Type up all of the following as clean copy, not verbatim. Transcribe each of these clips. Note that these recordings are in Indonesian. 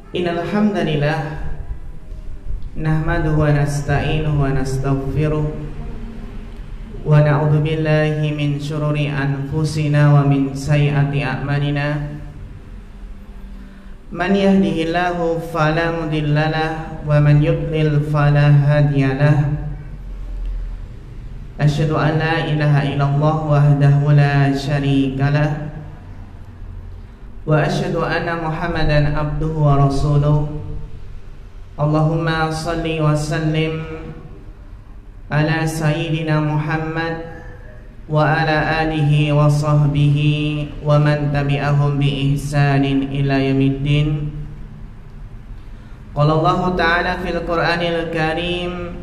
Innal hamdalillah nahmaduhu wa nasta'inuhu wa nastaghfiruh wa na'udzu billahi min syururi anfusina wa min sayyiati a'malina. Man yahdihillahu fala mudhillalah wa man yudlil fala hadiyalah. Asyhadu an la ilaha illallah wahdahu la syarikalah wa asyhadu anna Muhammadan abduhu wa rasuluh. Allahumma salli wa sallim ala sayyidina Muhammad wa ala alihi wa sahbihi wa man tabi'ahum bi ihsanin ila yaumiddin. Qala Allah ta'ala fil Qur'anil Karim,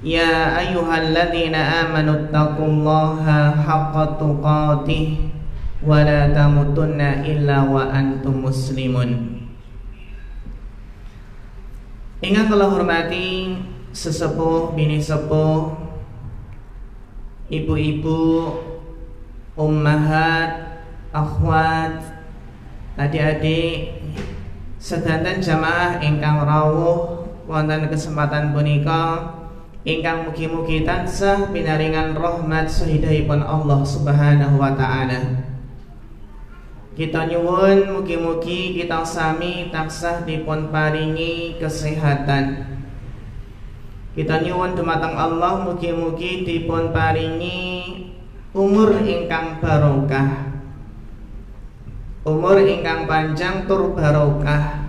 ya ayyuhalladzina amanu taqullaha haqqa tuqatih wa la tamutunna illa wa antum muslimun. Ingat kalau hormati sesepuh, bini sepuh, ibu-ibu, ummahat, akhwat, adik-adik, sedanten jamaah ingkang rawuh wonten kesempatan punika, ingkang mugi-mugi tansah pinaringan rahmat sahidahipun Allah Subhanahu wa taala. Kita nyuwun mugi-mugi kita sami tansah dipun paringi kesehatan. Kita nyuwun dumateng Allah mugi-mugi dipun paringi umur ingkang barokah, umur ingkang panjang tur barokah,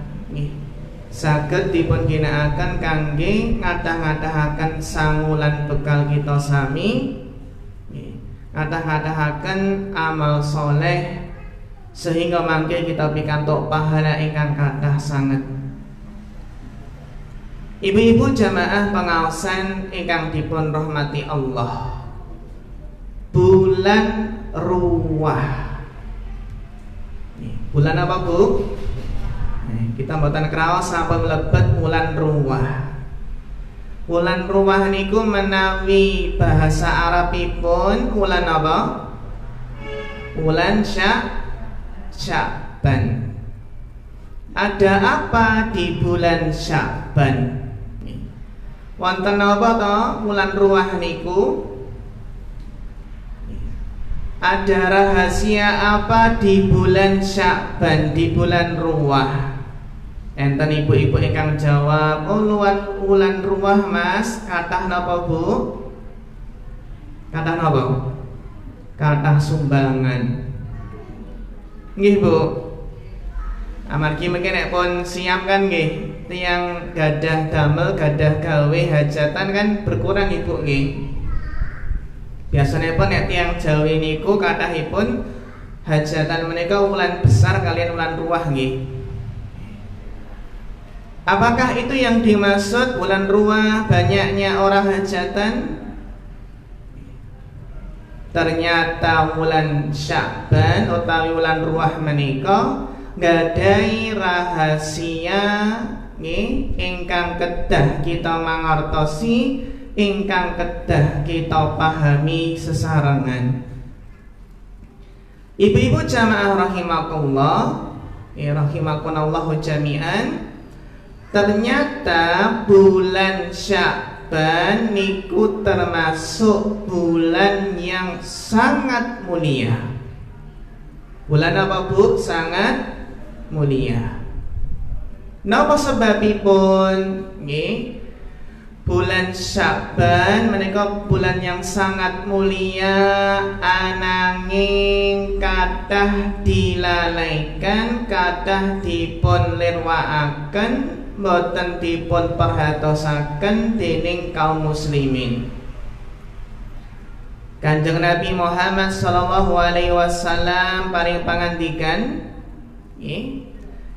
saged dipun ginakaken kangge ngadah-ngadahaken sangulan bekal kita sami, ngadah-ngadahaken amal soleh, sehingga mangke kita pikantuk pahala ingkang kathah sanget. Ibu-ibu jamaah pengaosan ingkang dipun rahmati Allah, bulan Ruwah. Bulan apa, Bu? Kita mboten kraos sampun mlebet bulan Ruwah. Bulan Ruwah niku menawi bahasa Arabipun bulan apa? Bulan Sya'ban. Ada apa di bulan Sya'ban? Wonten apa to bulan Ruwah niku? Ada rahasia apa di bulan Sya'ban, di bulan Ruwah? Enten ibu-ibu ingkang jawab, oh luwat bulan Ruwah Mas, kathah napa Bu? Kathah napa? Kathah sumbangan. Nggih Bu. Amargi mungkin nek pun siam kan nggih, tiyang gadah damel, gadah gawe hajatan kan berkurang Ibu nggih. Biasanya pun nek tiyang Jawi niku kathahipun hajatan menika wulan besar kalian wulan Ruwah nggih. Apakah itu yang dimaksud bulan Ruwah banyaknya orang hajatan? Ternyata wulan Sya'ban utawi wulan Ruwah menika gadai rahasia nggih ingkang kedah kita mangertosi, ingkang kedah kita pahami sesarengan. Ibu-ibu jamaah rahimakumullah, rahimakumullah jami'an. Ternyata bulan Sya'ban niku termasuk bulan yang sangat mulia. Bulan apa Bu? Sangat mulia. Napa sebabipun? Nggih. Bulan Sya'ban menika bulan yang sangat mulia, ananging kathah dilalaikan, kathah dipun lirwakaken, boten dipun perhatosaken dening kaum muslimin. Kanjeng Nabi Muhammad sallallahu alaihi wasallam paring pangandikan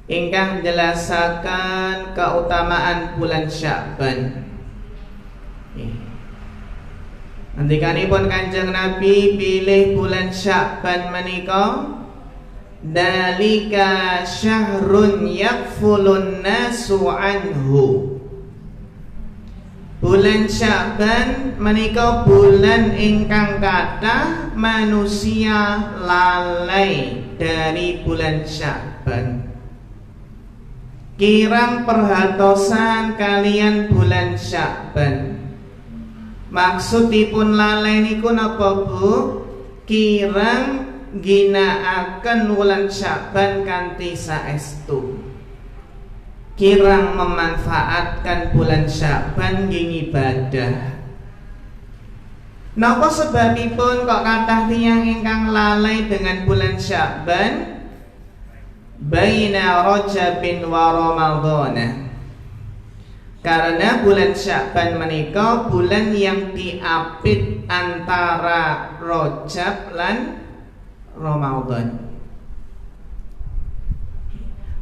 ingkang jelasaken keutamaan bulan Sya'ban. Nantikanipun Kanjeng Nabi pilih bulan Sya'ban menika, dalika syahrun yakfulun nasu anhu. Bulan Sya'ban menika bulan ingkang kathah manusia lalai dari bulan Sya'ban. kirang perhatosan kalian bulan Sya'ban. Maksudipun lalai niku napa Bu? Kirang ginakaken wulan Sya'ban kanthi saestu. Kirang memanfaatkan bulan Sya'ban nggih ibadah. Napa sebabipun kok kathah tiyang ingkang lalai dengan bulan Sya'ban? Baina Rajabin wa Ramadhan. Karena bulan Sya'ban menika bulan yang diapit antara Rajab lan Ramadhan.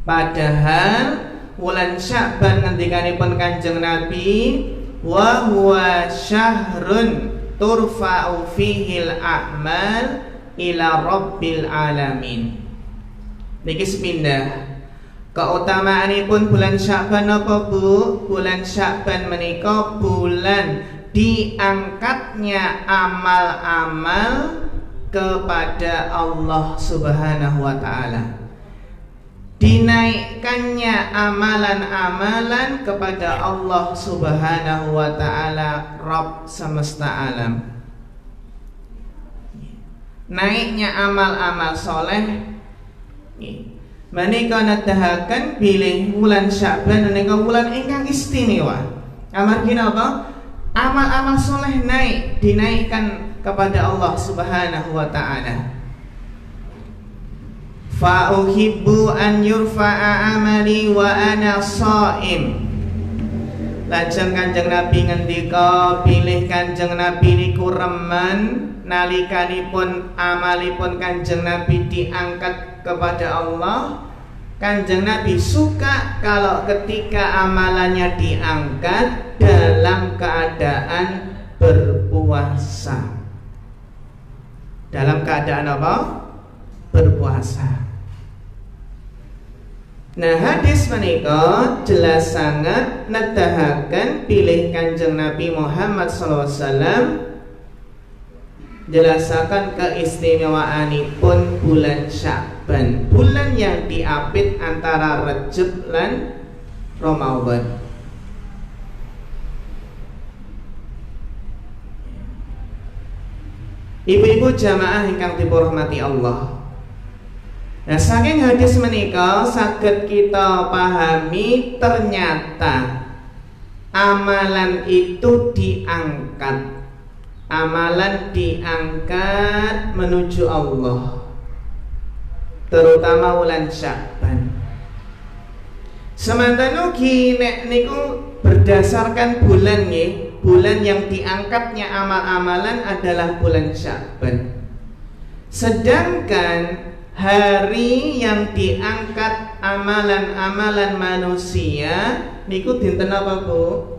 Padahal bulan Sya'ban ngendikanipun Kanjeng Nabi, wa huwa syahrun turfa'u fihil a'mal ila rabbil alamin. Niki sepindah keutamaanipun bulan Sya'ban apa Bu? Bulan Sya'ban menika bulan diangkatnya amal-amal kepada Allah Subhanahu wa taala. Dinaikkannya amalan-amalan kepada Allah Subhanahu wa taala, Rabb semesta alam. Naiknya amal-amal soleh menika nedahaken bilih wulan Sya'ban menika wulan ingkang istimewa. Amargi napa? Amal-amal soleh naik, dinaikkan kepada Allah Subhanahu wa taala. Fa uhibbu an yurfa'a amali wa ana shaim. Lajeng Kanjeng Nabi ngendika, bilih Kanjeng Nabi niku remen nalikanipun amalipun Kanjeng Nabi diangkat kepada Allah. Kanjeng Nabi suka kalau ketika amalannya diangkat dalam keadaan berpuasa. Dalam keadaan apa? Berpuasa. Nah, hadis menika jelas sangat nedahaken pilih Kanjeng Nabi Muhammad SAW, jelasaken keistimewaanipun bulan Sya'ban, bulan yang diapit antara Rajab lan Ramadan. Ibu-ibu jamaah ingkang dirahmati Allah. Nah, saking hadis menika saged kita pahami ternyata amalan itu diangkat. Amalan diangkat menuju Allah, terutama bulan Sya'ban. Semanten ugi nek niku berdasarkan bulan nggih, bulan yang diangkatnya amal-amalan adalah bulan Sya'ban. Sedangkan hari yang diangkat amalan-amalan manusia niku dinten apa Bu?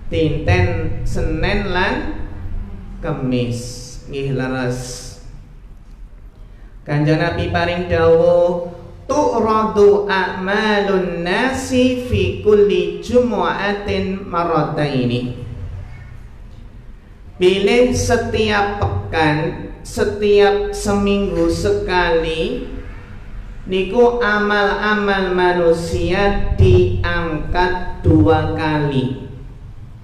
Dinten Senin lan Kemis. Nggih leres. Kanjeng Nabi paring dawuh, tu'radu a'malun nasi fi kulli jumu'atin marrataini. Pilih setiap pekan, setiap seminggu sekali niku amal-amal manusia diangkat 2 kali.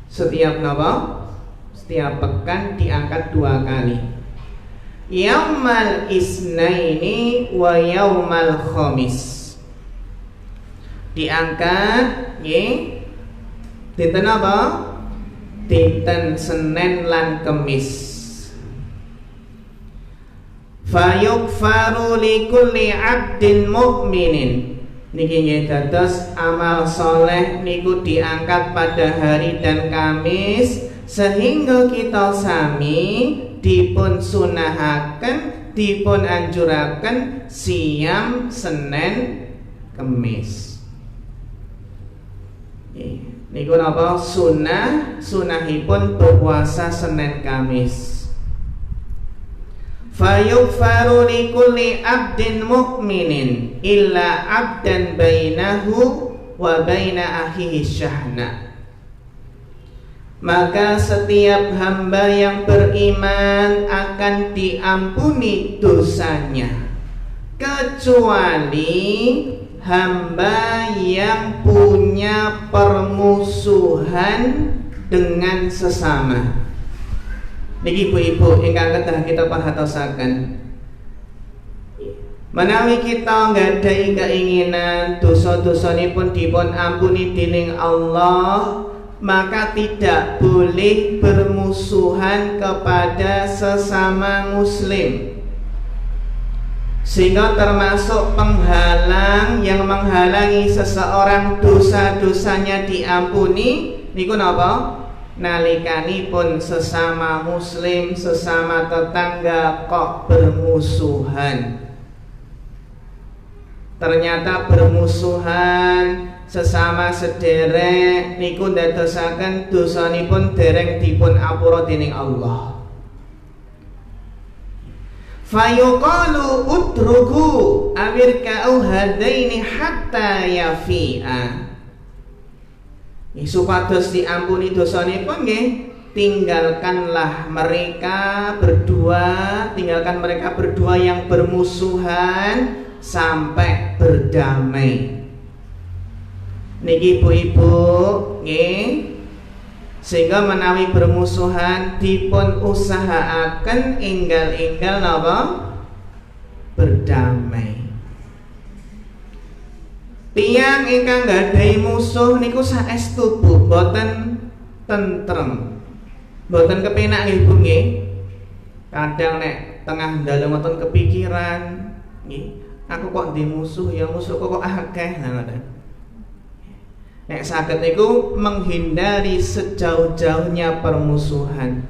Setiap napa? Setiap pekan diangkat 2 kali. Yaumal isnaini wa yaumal khamis. Diangkat nggih dinten apa? Dinten Senin lan Kemis. Fayughfaru likulli 'abdin mu'minin. Niki nggih dados amal soleh niku diangkat pada hari dan Kamis, sehingga kita sami dipun sunahaken, dipun anjuraken siam Senin Kemis. Niku napa? Sunahipun berpuasa Senin Kamis. Fayughfaru likulli 'abdin mu'minin illa 'abdan bainahu wa baina akhihi syahna. Maka setiap hamba yang beriman akan diampuni dosanya, kecuali hamba yang punya permusuhan dengan sesama. Niki ibu-ibu ingkang kedah kita perhatosaken. Menawi kita nggadahi keinginan dosa-dosanipun dipun ampuni dening Allah, maka tidak boleh bermusuhan kepada sesama muslim. Sehingga termasuk penghalang yang menghalangi seseorang dosa-dosanya diampuni niku napa? Nalikanipun sesama muslim, sesama tetangga kok bermusuhan. Ternyata bermusuhan sesama sederek niku ndadosaken dosanipun dereng dipun apura dening Allah. Fayuqalu udruku amirka'u hadaini hatta yafi'a. Supados diampuni dosanipun nggih, tinggalkan mereka berdua yang bermusuhan sampai berdamai. Niki ibu-ibu nggih, sehingga menawi bermusuhan dipun usahaaken enggal-enggal napa? Berdamai. Tiyang ingkang nggadahi musuh niku saestu Bu, boten tentrem. Boten kepenak nggih Bu nggih. Kadang nek tengah dalu ngoten kepikiran, nggih, aku kok di musuh ya musuhku kok akeh ngoten. Nek saged niku menghindari sejauh-jauhnya permusuhan.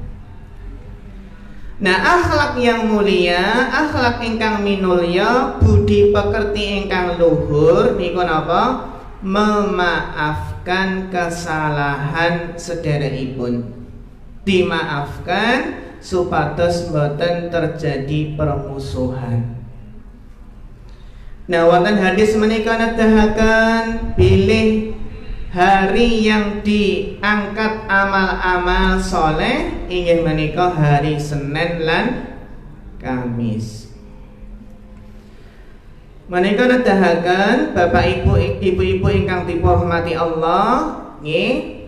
Nah, akhlak yang mulia, akhlak ingkang minulya, budi pekerti ingkang luhur niku napa? Memaafkan kesalahan sederekipun. Dimaafkan supados boten terjadi permusuhan. Nah, wonten hadis menika nedahaken bilih hari yang diangkat amal-amal soleh inggih menika hari Senin lan Kamis. Menika nedahaken Bapak Ibu ingkang dipun Allah nggih,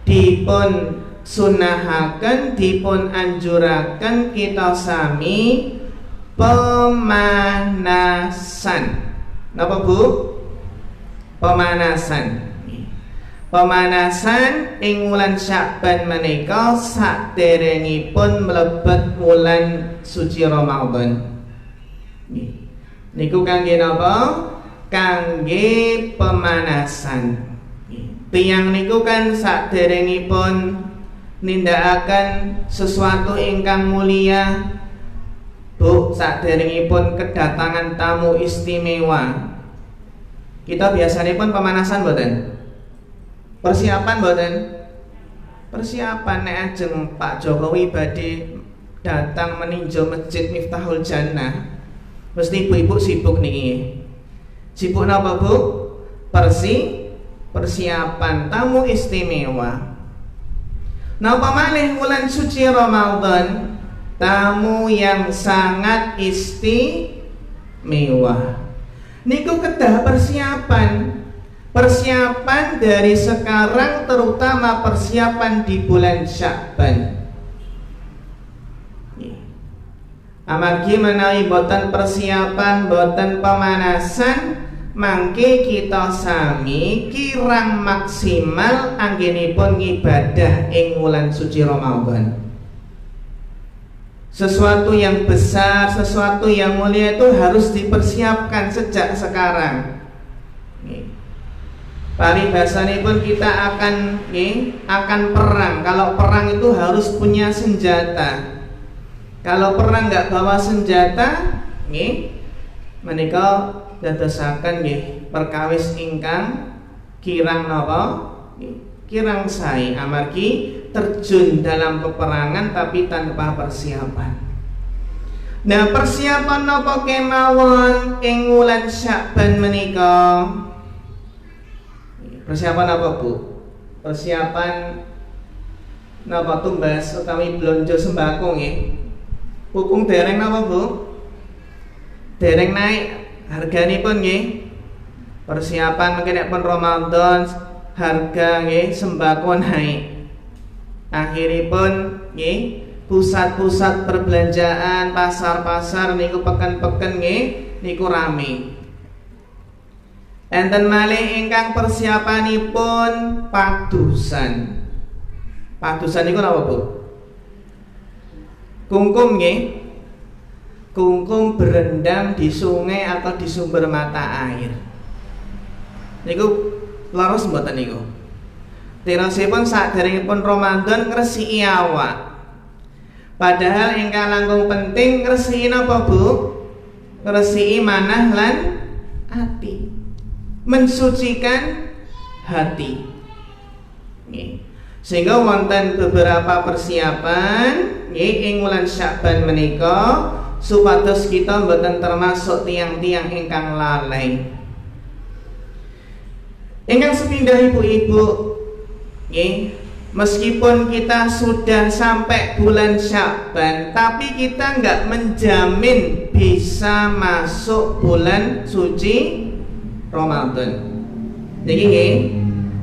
dipun sunahaken, dipun anjuraken kita sami pemanasan. Napa Bu? Pemanasan. Pemanasan ing wulan Sya'ban menika saderengipun mlebet wulan suci Ramadan. Niku kangge napa? Kangge pemanasan. Tiyang niku kan saderengipun nindakaken sesuatu ingkang mulia, Bu, saderengipun kedatangan tamu istimewa, kita biasanipun pemanasan mboten? Persiapan mboten? Persiapan nek ajeng Pak Jokowi badhe datang meninjau Masjid Miftahul Jannah, mesti ibu-ibu sibuk niki. Sibuk napa, Bu? Persiapan tamu istimewa. Napa malih wulan suci Ramadan, tamu yang sangat istimewa. Niku kedah persiapan dari sekarang, terutama persiapan di bulan Sya'ban. Amargi menawi boten persiapan, boten pemanasan, mangke kita sami kirang maksimal anggenipun ngibadah ing wulan suci Ramadan. Sesuatu yang besar, sesuatu yang mulia itu harus dipersiapkan sejak sekarang. Paribasanipun kita akan perang. Kalau perang itu harus punya senjata. Kalau perang nggak bawa senjata, menika dadosaken perkawis ingkang kirang napa? Kirang sae, amargi terjun dalam peperangan tapi tanpa persiapan. Nah, persiapan napa kemawon ing wulan Sya'ban menika? Persiapan apa, Bu? Persiapan napa tumbas utawi blonjo sembako nggih. Pupung dereng napa, Bu? Dereng naik harganipun nggih. Persiapan mungkin pun Ramadan harga nggih sembako naik. Akhiripun nggih pusat-pusat perbelanjaan, pasar-pasar niku peken-peken nggih niku rame. Enten malih ingkang persiapanipun padusan. Padusan niku napa, Bu? Kungkum nggih. Kungkum berendam di sungai atau di sumber mata air. Niku leres mboten niku. Tirosipun saderengipun Ramadan ngresiki awak. Padahal ingkang langkung penting ngresiki napa, Bu? Ngresiki manah lan ati. Mensucikan hati. Nggih. Sehingga wonten beberapa persiapan nggih ing wulan Sya'ban menika supados kita mboten termasuk tiang-tiang ingkang lalai. Ingkang sepindah ibu-ibu nggih, meskipun kita sudah sampai bulan Sya'ban, tapi kita enggak menjamin bisa masuk bulan suci Ramadan. Jadi nggih,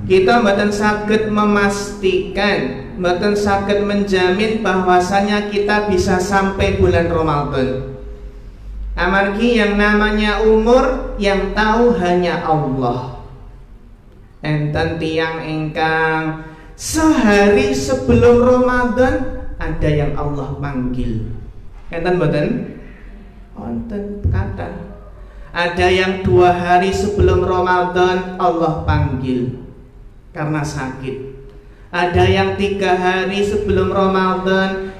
kita mboten saged memastikan, mboten saged menjamin bahwasanya kita bisa sampai bulan Ramadan. Amargi yang namanya umur yang tahu hanya Allah. Enten tiang ingkang sehari sebelum Ramadan ada yang Allah panggil. Enten mboten? Wonten kata. Ada yang 2 hari sebelum Ramadan Allah panggil karena sakit. Ada yang 3 hari sebelum Ramadan,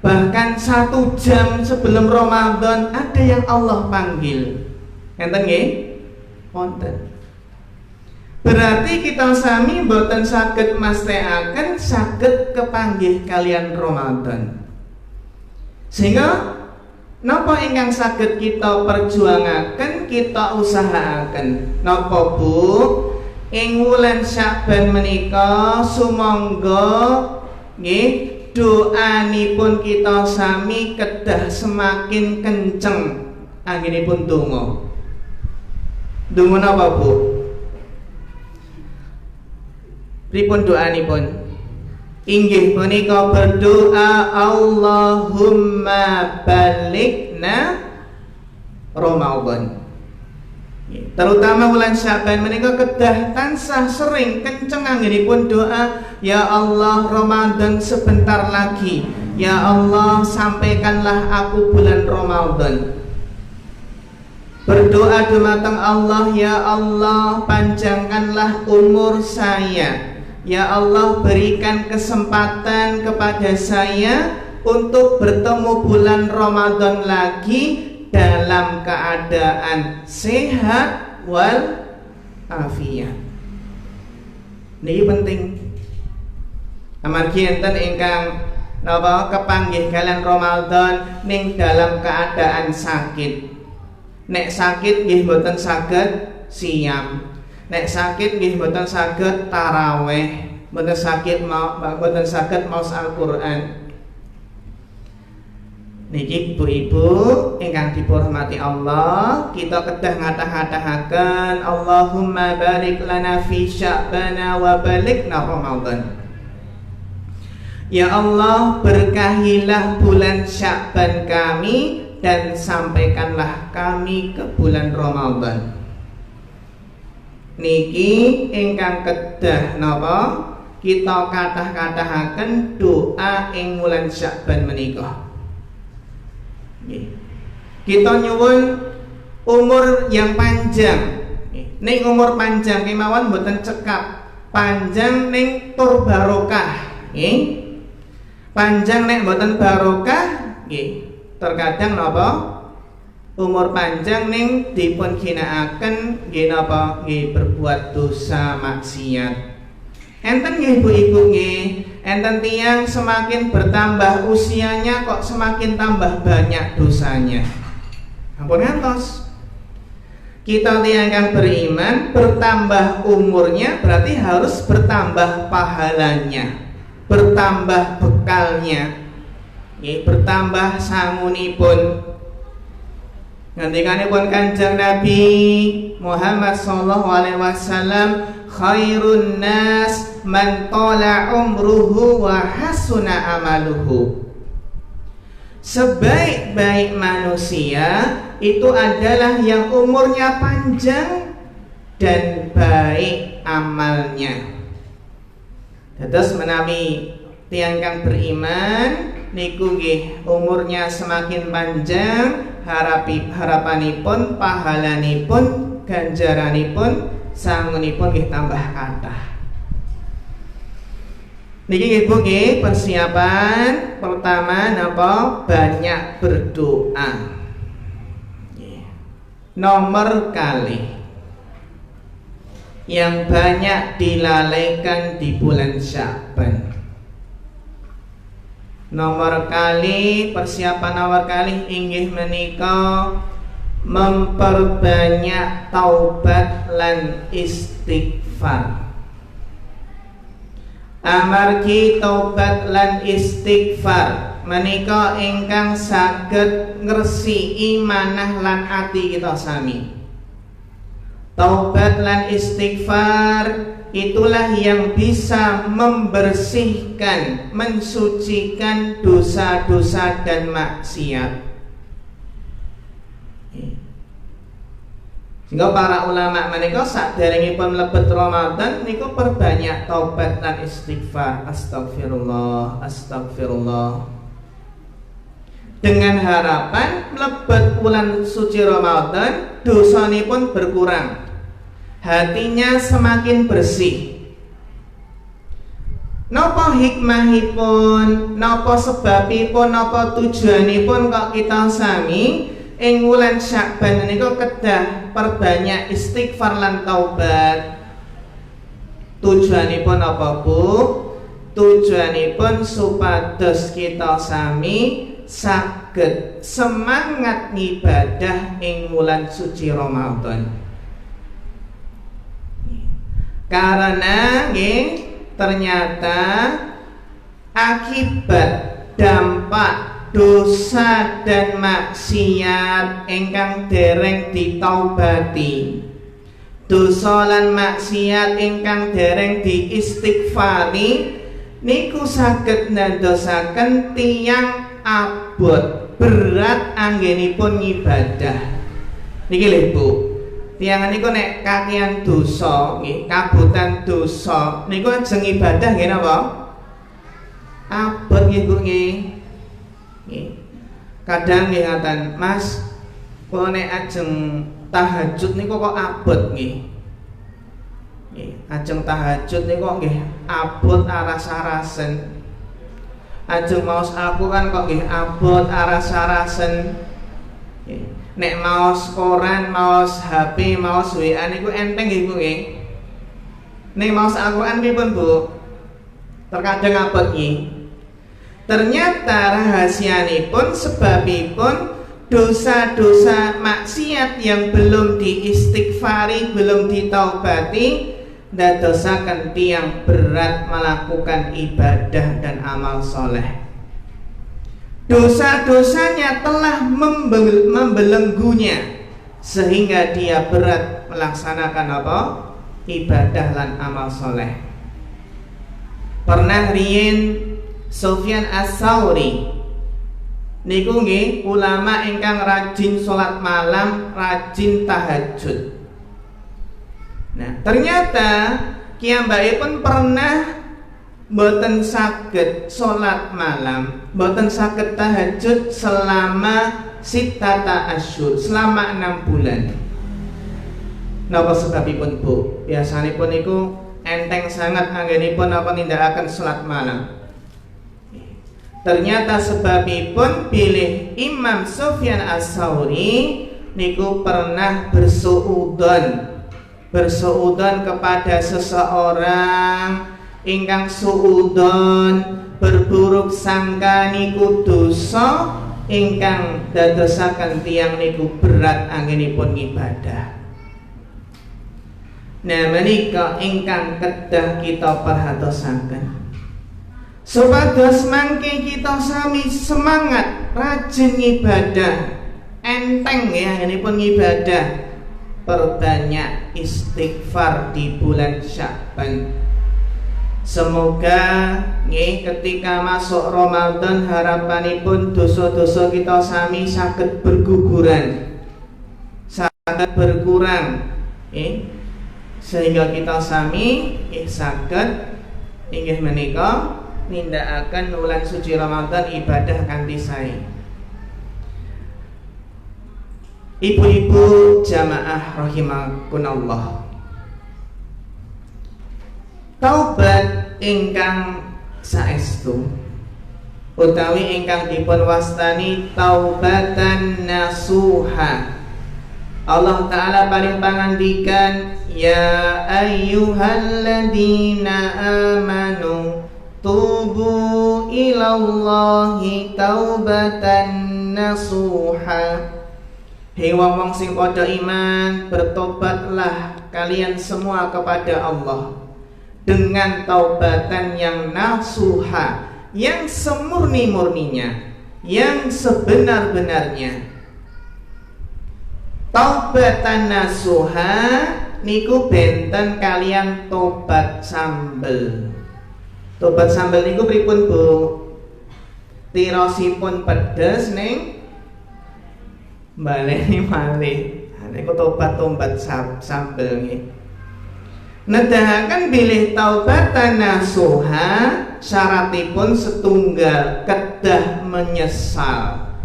bahkan 1 jam sebelum Ramadan ada yang Allah panggil. Enten nggih? Wonten. Berarti kita sami mboten saged mastekaken saged kepanggih kalian Ramadan. Sehingga napa ingkang saged kita perjuangaken, kita usahaken. Napa, Bu? Ing wulan Sya'ban menika sumangga nggih doanipun kita sami kedah semakin kenceng anggenipun donga. Donga napa, Bu? Pripun doanipun? Inggih punika berdoa Allahumma balighna Ramadan. Terutama bulan Sya'ban menika kedah tansah sering kenceng anggenipun doa, ya Allah Ramadan sebentar lagi. Ya Allah sampaikanlah aku bulan Ramadan. Berdoa dumateng Allah, ya Allah panjangkanlah umur saya. Ya Allah berikan kesempatan kepada saya untuk bertemu bulan Ramadan lagi dalam keadaan sehat wal afiat. Niki penting. Amargi enten ingkang napa kepanggih kalian Ramadan ning dalam keadaan sakit. Nek sakit nggih mboten saged siam. Nek sakit nggih mboten saged taraweh, mboten saged maos Al-Qur'an. Niki ibu-ibu ingkang dipurmati Allah, kita kedah ngatah-ngatahaken Allahumma barik lana fi Sya'bana wa balighna Ramadan. Ya Allah berkahilah bulan Sya'ban kami dan sampaikanlah kami ke bulan Ramadan. Niki ingkang kedah napa kita kathah-kathahaken doa ing wulan Sya'ban menika. Kita nyuwun umur yang panjang. Ning umur panjang kemawon mboten cekap, panjang ning tur barokah, nggih. Panjang nek mboten barokah, nggih. Terkadang napa umur panjang ning dipun ginakaken nggih napa nggih berbuat dosa maksiat. Enten nggih ibu-ibu nggih, enten tiang semakin bertambah usianya kok semakin tambah banyak dosanya. Ampun ngantos. Kita tiang yang beriman bertambah umurnya berarti harus bertambah pahalanya, bertambah bekalnya, nggih, bertambah sangunipun. Ngendikanipun Kanjeng Nabi Muhammad sallallahu alaihi wasallam, khairun nas man tala umruhu wa hasuna amaluhu. Sebaik-baik manusia itu adalah yang umurnya panjang dan baik amalnya. Terus menawi tiyang kang beriman niku nggih umurnya semakin panjang, harapanipun, pahalanipun, ganjaranipun, sangunipun nggih tambah kathah. Niki nggih Bu nggih persiapan pertama napa? Banyak berdoa. Nomor kali yang banyak dilalaikan di bulan Sya'ban. Nomor kali, persiapan nomor kali inggih menika memperbanyak taubat lan istighfar. Amargi taubat lan istighfar menika ingkang saged ngresiki manah lan ati kita sami. Taubat lan istighfar itulah yang bisa membersihkan, mensucikan dosa-dosa dan maksiat. Sehingga para ulama menika saderengipun mlebet Ramadan niku perbanyak taubat lan istighfar. Astagfirullah, astagfirullah. Dengan harapan mlebet bulan suci Ramadan dosanipun berkurang, hatinya semakin bersih. Napa hikmahipun, napa sebabipun, napa tujuanipun kok kita sami ing wulan Sya'ban niku kedah perbanyak istighfar lan taubat. Tujuanipun apa Bu? Tujuanipun supados kita sami saged semangat ngibadah ing wulan suci Ramadan. Karena nggih ternyata akibat dampak dosa dan maksiat ingkang dereng ditaubati, dosa lan maksiat ingkang dereng diistighfari niku saged ndadosaken tiyang abot berat anggenipun ngibadah. Niki lho Bu, tiyang niku nek kakean dosa nggih, kabutan dosa niku ajeng ibadah nggih napa? Abot nggih Bu nggih. Kadang nggih ngaten, Mas, kula nek ajeng tahajud niku kok abot nggih. Ajeng tahajud niku nggih abot aras-arasen. Ajeng maos Al-Qur'an kok nggih abot aras-arasen. Nek maos koran, maos HP, maos WA niku enteng nggih Bu nggih. Nek maos Al-Qur'an pripun Bu? Terkadang abot nggih. Ternyata rahasianipun sebabipun dosa-dosa maksiat yang belum diistighfari, belum ditaubati, ndadosaken tiyang berat melakukan ibadah dan amal soleh. Dosa-dosanya telah membelenggunya sehingga dia berat melaksanakan apa? Ibadah lan amal soleh. Pernah riyen Sufyan Ats-Tsauri niku nggih ulama ingkang rajin salat malam, rajin tahajud. Nah, ternyata kiyambakipun pernah mboten saged salat malam, mboten saged tahajud selama sittata asyhur, selama 6 bulan. Napa sebabipun Bu? Biasanipun niku enteng sangat anggenipun napa nindakaken salat malam. Ternyata sebabipun pilih Imam Sufyan Ats-Tsauri niku pernah bersuudzon kepada seseorang ingkang suudzon berburuk sangka niku dosa ingkang dadosaken tiyang niku berat anggenipun ibadah. Nah menika ingkang kedah kita perhatosaken. Supados mangke kita sami semangat rajin ibadah, enteng ya ini pun ibadah. Perbanyak istighfar di bulan Sya'ban. Semoga nih ketika masuk Ramadan harapanipun dosa-dosa kita sami saged berguguran, saged berkurang, sehingga kita sami saged inggih menika nindakaken wulan suci Ramadan ibadah kanthi sae. Ibu-ibu jamaah rahimakunallah, taubat ingkang saestu utawi ingkang dipun wastani taubatan nasuha, Allah Ta'ala paling pangandikan ya ayyuhalladzina amanu tubu ilallahi taubatan nasuha. Hei wong sing padha iman, bertobatlah kalian semua kepada Allah dengan taubatan yang nasuha, yang semurni-murninya, yang sebenar-benarnya. Taubatan nasuha niku benten kalian tobat sambel. Tobat sambel niku pripun Bu? Tirosipun pedes ning baleni malih. Niku tobat sambel nggih. Nedahaken bilih taubatan nasuha syaratipun setunggal, kedah menyesal.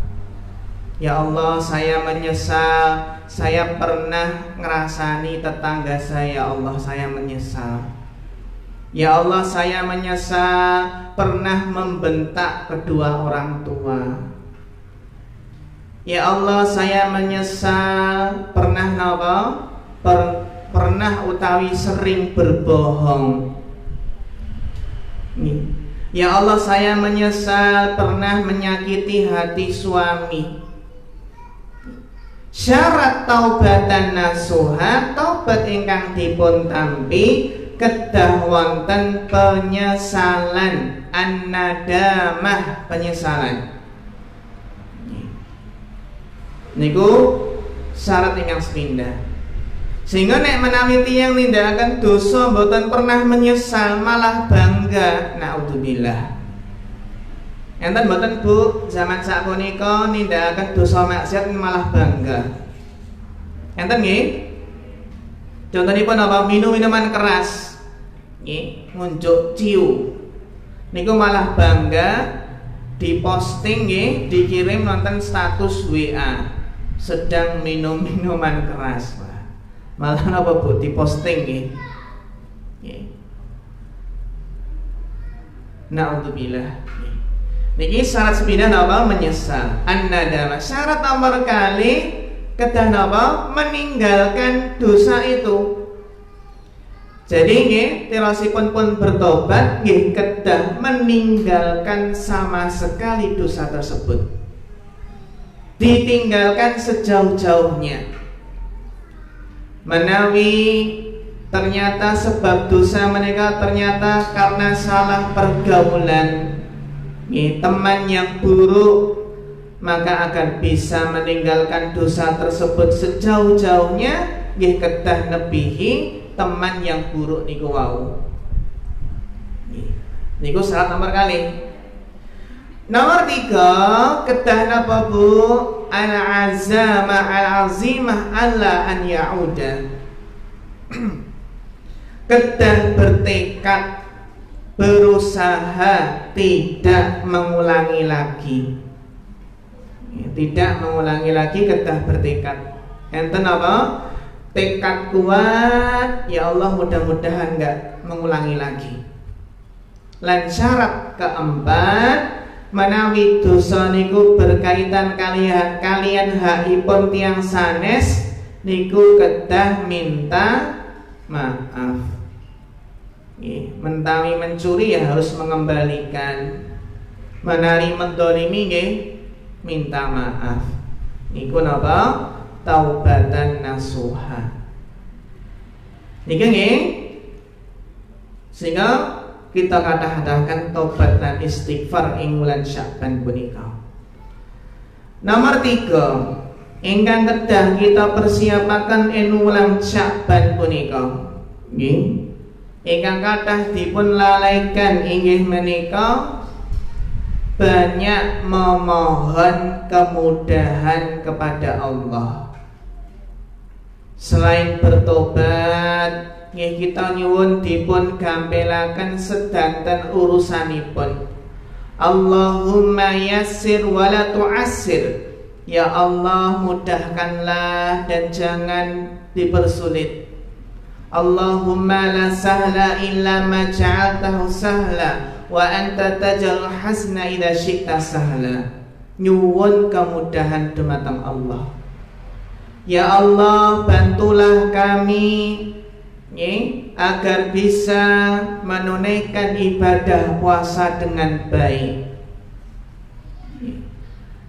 Ya Allah, saya menyesal, saya pernah ngerasani tetangga saya, Allah saya menyesal. Ya Allah, saya menyesal pernah membentak kedua orang tua. Ya Allah, saya menyesal pernah pernah utawi sering berbohong. Ya Allah, saya menyesal pernah menyakiti hati suami. Syarat taubatan nasuha, taubat ingkang dipun tampi kedah wonten penyesalan, an-nadamah, penyesalan. Niku syarat ingkang sepindah. Sehingga nek menawi tiyang nindakaken dosa mboten pernah menyesal, malah bangga, naudzubillah. Enten mboten Bu, zaman sapunika nindakaken dosa maksiat malah bangga. Enten nggih? Contonipun apa? Minum-minuman keras. Nggih, ngunjuk ciu. Niku malah bangga diposting nggih, dikirim nonton status WA. Sedang minum minuman keras. Malah apa Bu, diposting nggih. Naudzubillah. Niki syarat sepindah napa? Menyesal. An-nadamah. Syarat nomor kali kedah napa? Meninggalkan dosa itu. Jadi nggih, tirosipun pun bertobat nggih kedah meninggalkan sama sekali dosa tersebut. Ditinggalkan sejauh-jauhnya. Menawi ternyata sebab dosa mereka ternyata karena salah pergaulan, teman yang buruk, maka akan bisa meninggalkan dosa tersebut sejauh-jauhnya nggih kedah nebihi teman yang buruk niku wau. Niku syarat nomor kali. Nomor 3, kedah napa Bu? Al-azama al-azimah alla an ya'uda. Kedah bertekad, berusaha tidak mengulangi lagi. Tidak mengulangi lagi, kedah bertekad. Enten apa? Tekad kuat, ya Allah mudah-mudahan enggak mengulangi lagi. Lan syarat keempat, menawi dosa niku berkaitan kalian hakipun tiang sanes niku kedah minta maaf. Mentawi mencuri ya harus mengembalikan. Menari mendolimi nggih minta maaf. Niku napa? Taubatan nasuha. Niki nggih. Sehingga kita katakan taubat dan istighfar ing wulan Sya'ban punika. Nomor 3, ingkang kedah kita persiapaken enulang Sya'ban punika. Nggih. Ingkang kathah dipun lalaikan inggih menika banyak memohon kemudahan kepada Allah. Selain bertobat, kita nyuwun dipun gampelaken sedanten urusanipun. Allahumma yassir wa la tu'assir. Ya Allah, mudahkanlah dan jangan dipersulit. Allahumma la sahla illa ma ja'altahu sahla wa anta tajal hasna idza syi'ta sahla. Nyuwun kemudahan dumateng Allah. Ya Allah, bantulah kami agar bisa menunaikan ibadah puasa dengan baik.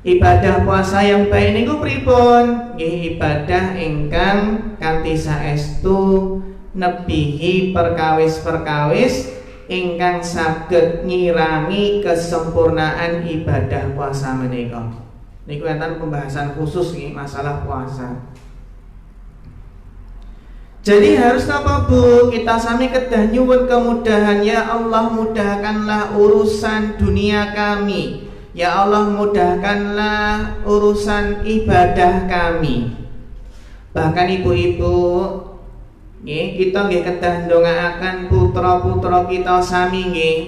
Ibadah puasa yang baik niku pripun? Nggih, ibadah ingkang kanthi saestu nebihi perkawis-perkawis ingkang saged ngirangi kesempurnaan ibadah puasa menika. Niku enten pembahasan khusus nih masalah puasa. Jadi harus apa Bu? Kita sami kedah nyuwun kemudahan. Ya Allah, mudahkanlah urusan dunia kami. Ya Allah, mudahkanlah urusan ibadah kami. Bahkan ibu-ibu, kita kedah ndongaaken putra-putra kita sami nggih.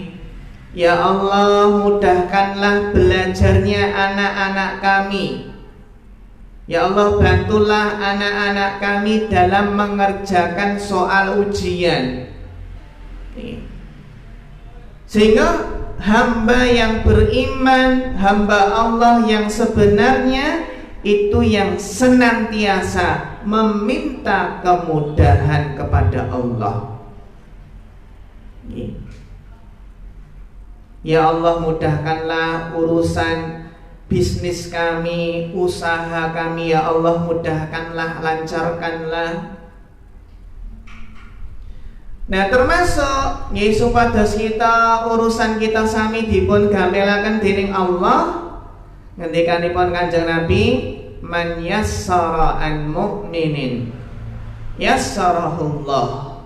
Ya Allah, mudahkanlah belajarnya anak-anak kami. Ya Allah, bantulah anak-anak kami dalam mengerjakan soal ujian. Sehingga hamba yang beriman, hamba Allah yang sebenarnya itu yang senantiasa meminta kemudahan kepada Allah. Ya Allah, mudahkanlah urusan bisnis kami, usaha kami. Ya Allah, mudahkanlah, lancarkanlah. Nah, termasuk supados kita urusan kita sami dipun gampelaken dening Allah. Ngendikanipun Kanjeng Nabi, man yassara an mu'minin yassarahullah.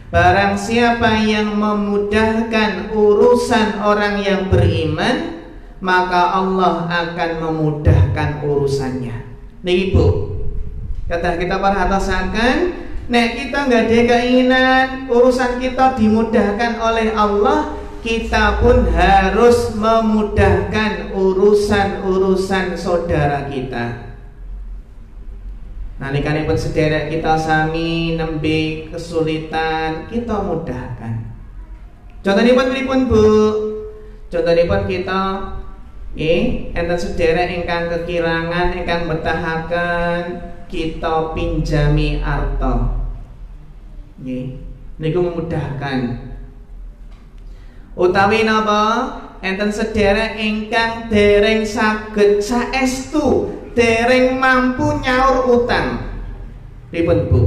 Barang siapa yang memudahkan urusan orang yang beriman, maka Allah akan memudahkan urusannya. Niki Bu, kata kita perhatikan, nek kita nggak ada keinginan urusan kita dimudahkan oleh Allah, kita pun harus memudahkan urusan-urusan saudara kita. Nalikanipun sederek kita sami nembe kesulitan, kita mudahkan. Contohipun pripun Bu? Contohipun kita enten sederek ingkang kekirangan, ingkang betahaken, kita pinjami arta. Niku memudahkan. Utawi napa? Enten sederek ingkang dereng saged saestu, dereng mampu nyaur utang. Pripun Bu?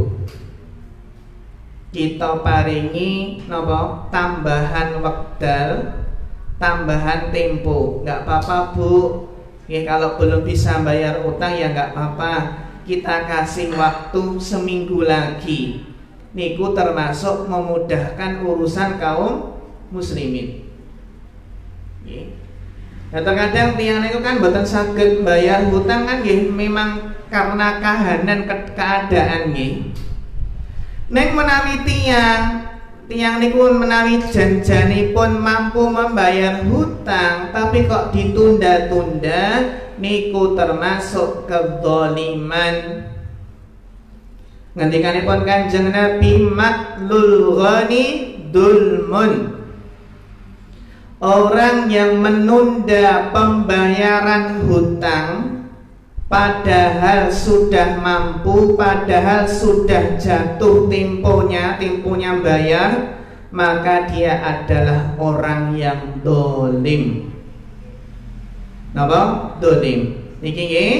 Kita paringi napa? Tambahan wekdal, tambahan tempo. Enggak apa-apa Bu. Kalau belum bisa bayar utang ya enggak apa-apa. Kita kasih waktu seminggu lagi. Niku termasuk memudahkan urusan kaum muslimin. Nah, terkadang tiang niku kan mboten saged bayar hutang kan nggih, memang karena kahanan keadaan nggih. Nek menawi tiang niku menawi janjanipun mampu membayar hutang tapi kok ditunda-tunda, niku termasuk kedzaliman. Ngendikanipun Kanjeng Nabi, matlul ghani dulmun. Orang yang menunda pembayaran hutang padahal sudah mampu, padahal sudah jatuh temponya bayar, maka dia adalah orang yang dolim. Napa? Dolim. Niki nggih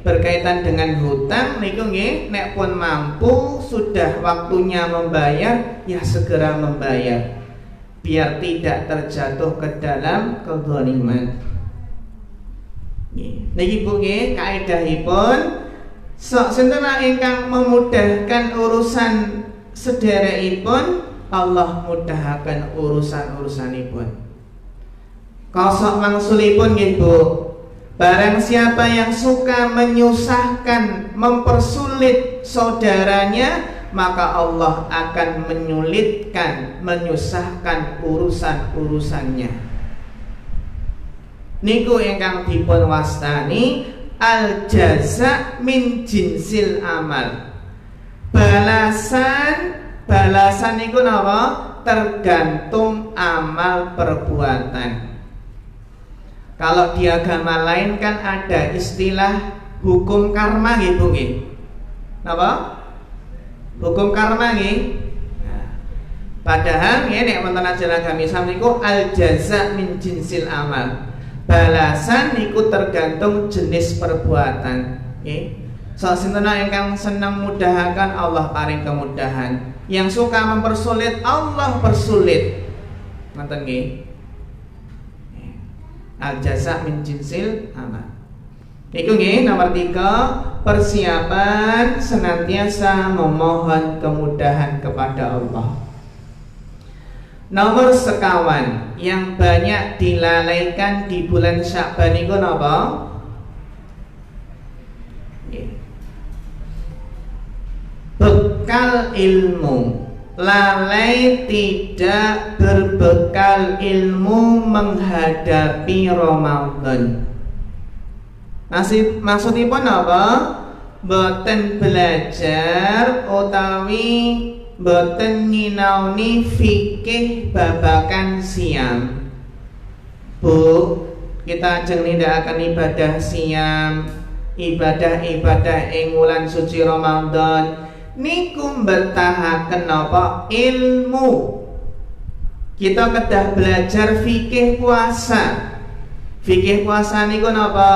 berkaitan dengan hutang niku nggih, nek pun mampu sudah waktunya membayar, ya segera membayar biar tidak terjatuh ke dalam kezaliman. Niki Bu nggih kaedahipun sok sinten ingkang memudahkan urusan sederekipun, Allah mudahaken urusan-urusanipun. Kosok mangsulipun nggih Bu, barang siapa yang suka menyusahkan, mempersulit saudaranya, maka Allah akan menyulitkan, menyusahkan urusan-urusannya. Niku ingkang dipun wastani al jaza min jinsil amal. Balasan niku napa? Tergantung amal perbuatan. Kalau di agama lain kan ada istilah hukum karma nggih Bu nggih. Napa? Hukum karma nggih. Nah, padahal nggih nek wonten ajaran agama Islam niku al jaza min jinsil amal. Balasan niku tergantung jenis perbuatan. Nggih. So sinten ingkang seneng mudahaken, Allah paring kemudahan. Yang suka mempersulit, Allah persulit. Ngoten nggih. Al jaza min jinsil amal. Iku nggih nomor 3, persiapan senantiasa memohon kemudahan kepada Allah. Nomor sekawan yang banyak dilalaikan di bulan Sya'ban niku napa? Bekal ilmu. Lalai tidak berbekal ilmu menghadapi Ramadan. Maksudipun apa? Boten belajar utawi boten nyinaoni fikih babakan siam. Bu, kita ajeng nindakaken ibadah siam, ibadah-ibadah ing wulan suci Ramadan. Niku mbetahaken napa? Ilmu. Kita kedah belajar fikih puasa. Fikih puasa niku napa?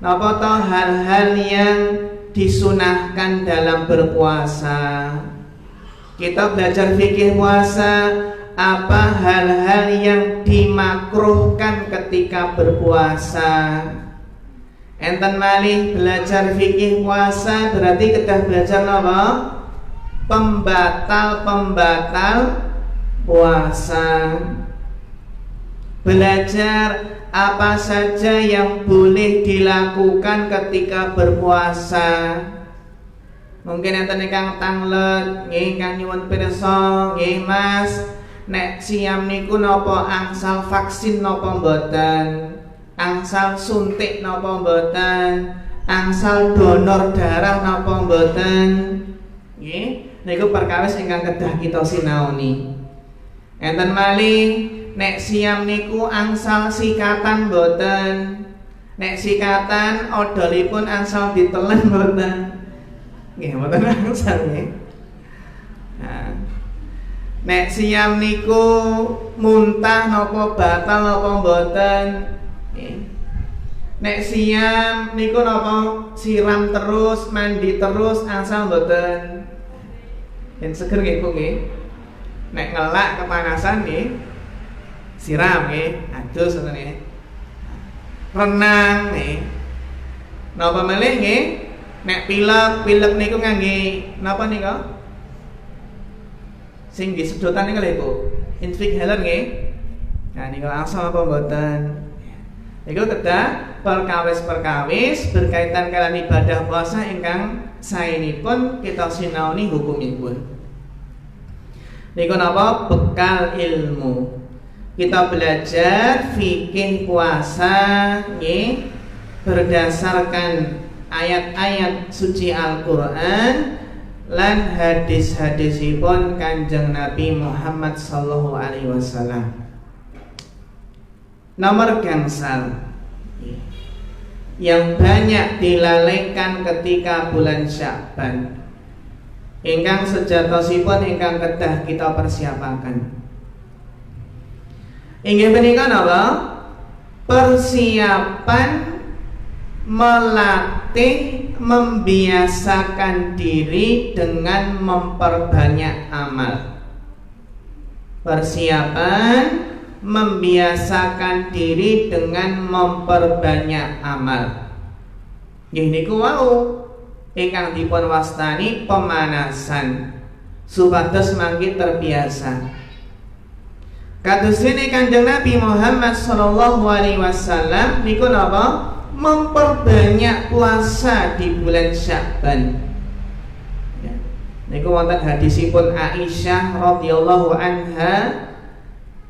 Napa to hal-hal yang disunahkan dalam berpuasa. Kita belajar fikih puasa, apa hal-hal yang dimakruhkan ketika berpuasa. Enten malih belajar fikih puasa berarti kita belajar apa? Pembatal-pembatal puasa. Belajar apa saja yang boleh dilakukan ketika berpuasa. Mungkin enten ingkang tanglet, nggih ingkang nyuwun pirsa, nggih Mas, nek siam niku napa angsal vaksin napa mboten? Angsal suntik napa mboten, angsal donor darah napa mboten. Nggih, niku perkawis ingkang kedah kita sinaoni. Enten malih nek siam niku angsal sikatan mboten. Nek sikatan odolipun angsal ditelen mboten. Nggih, mboten angsal nggih. Nah, nek siam niku muntah napa batal napa mboten. Nek siam niku napa siram terus, mandi terus angsal mboten. Yen seger nggih Bu nggih. Nek ngelak kepanasan nggih siram nggih, adus ngoten nggih. Renang nggih. Napa malih nggih? Nek pilek niku ngangge napa nika? Sing disedotan niku lho Bu. Invigilator nggih. Nah niku langsung apa mboten? Iku kedah perkawis-perkawis berkaitan kalian ibadah puasa ingkang saenipun kita sinaoni hukumipun. Niku napa? Bekal ilmu. Kita belajar fikih puasa nggih berdasarkan ayat-ayat suci Al-Qur'an lan hadis-hadisipun Kanjeng Nabi Muhammad sallallahu alaihi wasallam. Nomor gangsal yang banyak dilalaikan ketika bulan Sya'ban, ingkang sejatosipun ingkang kedah kita persiapaken. Inggih menika napa? Persiapan melatih, membiasakan diri dengan memperbanyak amal. Persiapan membiasakan diri dengan memperbanyak amal. Nggih niku wau ingkang dipun wastani pemanasan supados mangke terbiasa. Kados dene Kanjeng Nabi Muhammad sallallahu alaihi wasallam niku napa? Memperbanyak puasa di bulan Sya'ban. Ya. Niku wonten hadisipun Aisyah radhiyallahu anha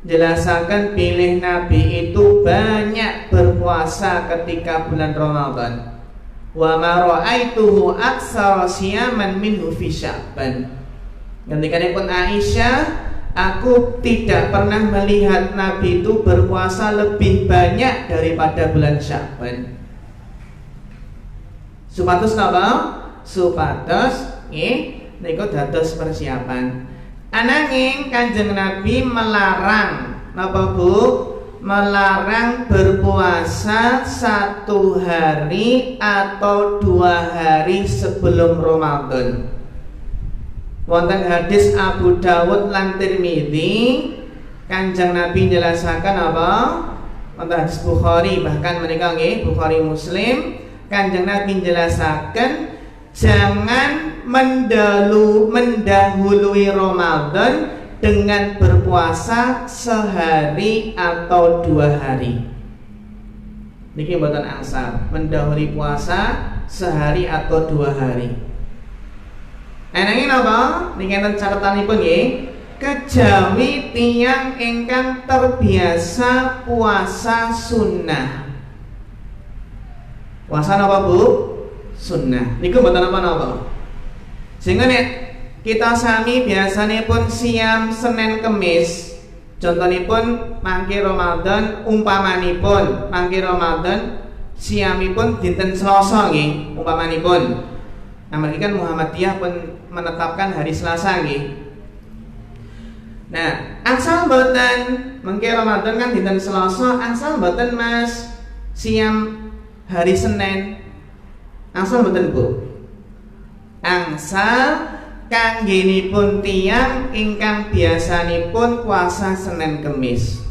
jelasaken pilih Nabi itu banyak berpuasa ketika bulan Ramadan. Wa ma ra'aituhu aktsara siyaman minhu fi Sya'ban. Ngendikanipun Aisyah, aku tidak pernah melihat Nabi itu berpuasa lebih banyak daripada bulan Sya'ban. Supados napa? Supados niku dados persiapan. Ananging Kanjeng Nabi melarang napa Bu? Melarang berpuasa 1 hari atau 2 hari sebelum Ramadan. Wonten hadis Abu Dawud lan Tirmidzi, Kanjeng Nabi menjelaskan apa? Wonten hadis Bukhari, bahkan mereka nggih Bukhari Muslim, Kanjeng Nabi menjelaskan jangan mendahului Ramadan dengan berpuasa sehari atau 2 hari. Niki mboten angsal, mendahului puasa sehari atau 2 hari. Enangin apa? Niki enten catatanipun nggih. Kejawi tiyang ingkang terbiasa puasa sunnah. Puasa napa Bu? Sunnah. Niku mboten napa-napa. Sehingga nek kita sami biasanya pun siam Senin Kemis. Contohipun mangke Ramadan, umpamanipun mangke Ramadan siamipun dinten Selasa nggih, umpamanipun. Namun kan Muhammadiyah pun menetapkan hari Selasa nggih. Nah, angsal mboten mangke Ramadan kan dinten Selasa, angsal mboten Mas siam hari Senin. Angsal mboten Bu? Angsal kanggenipun tiyang ingkang biasanipun puasa Senin Kemis.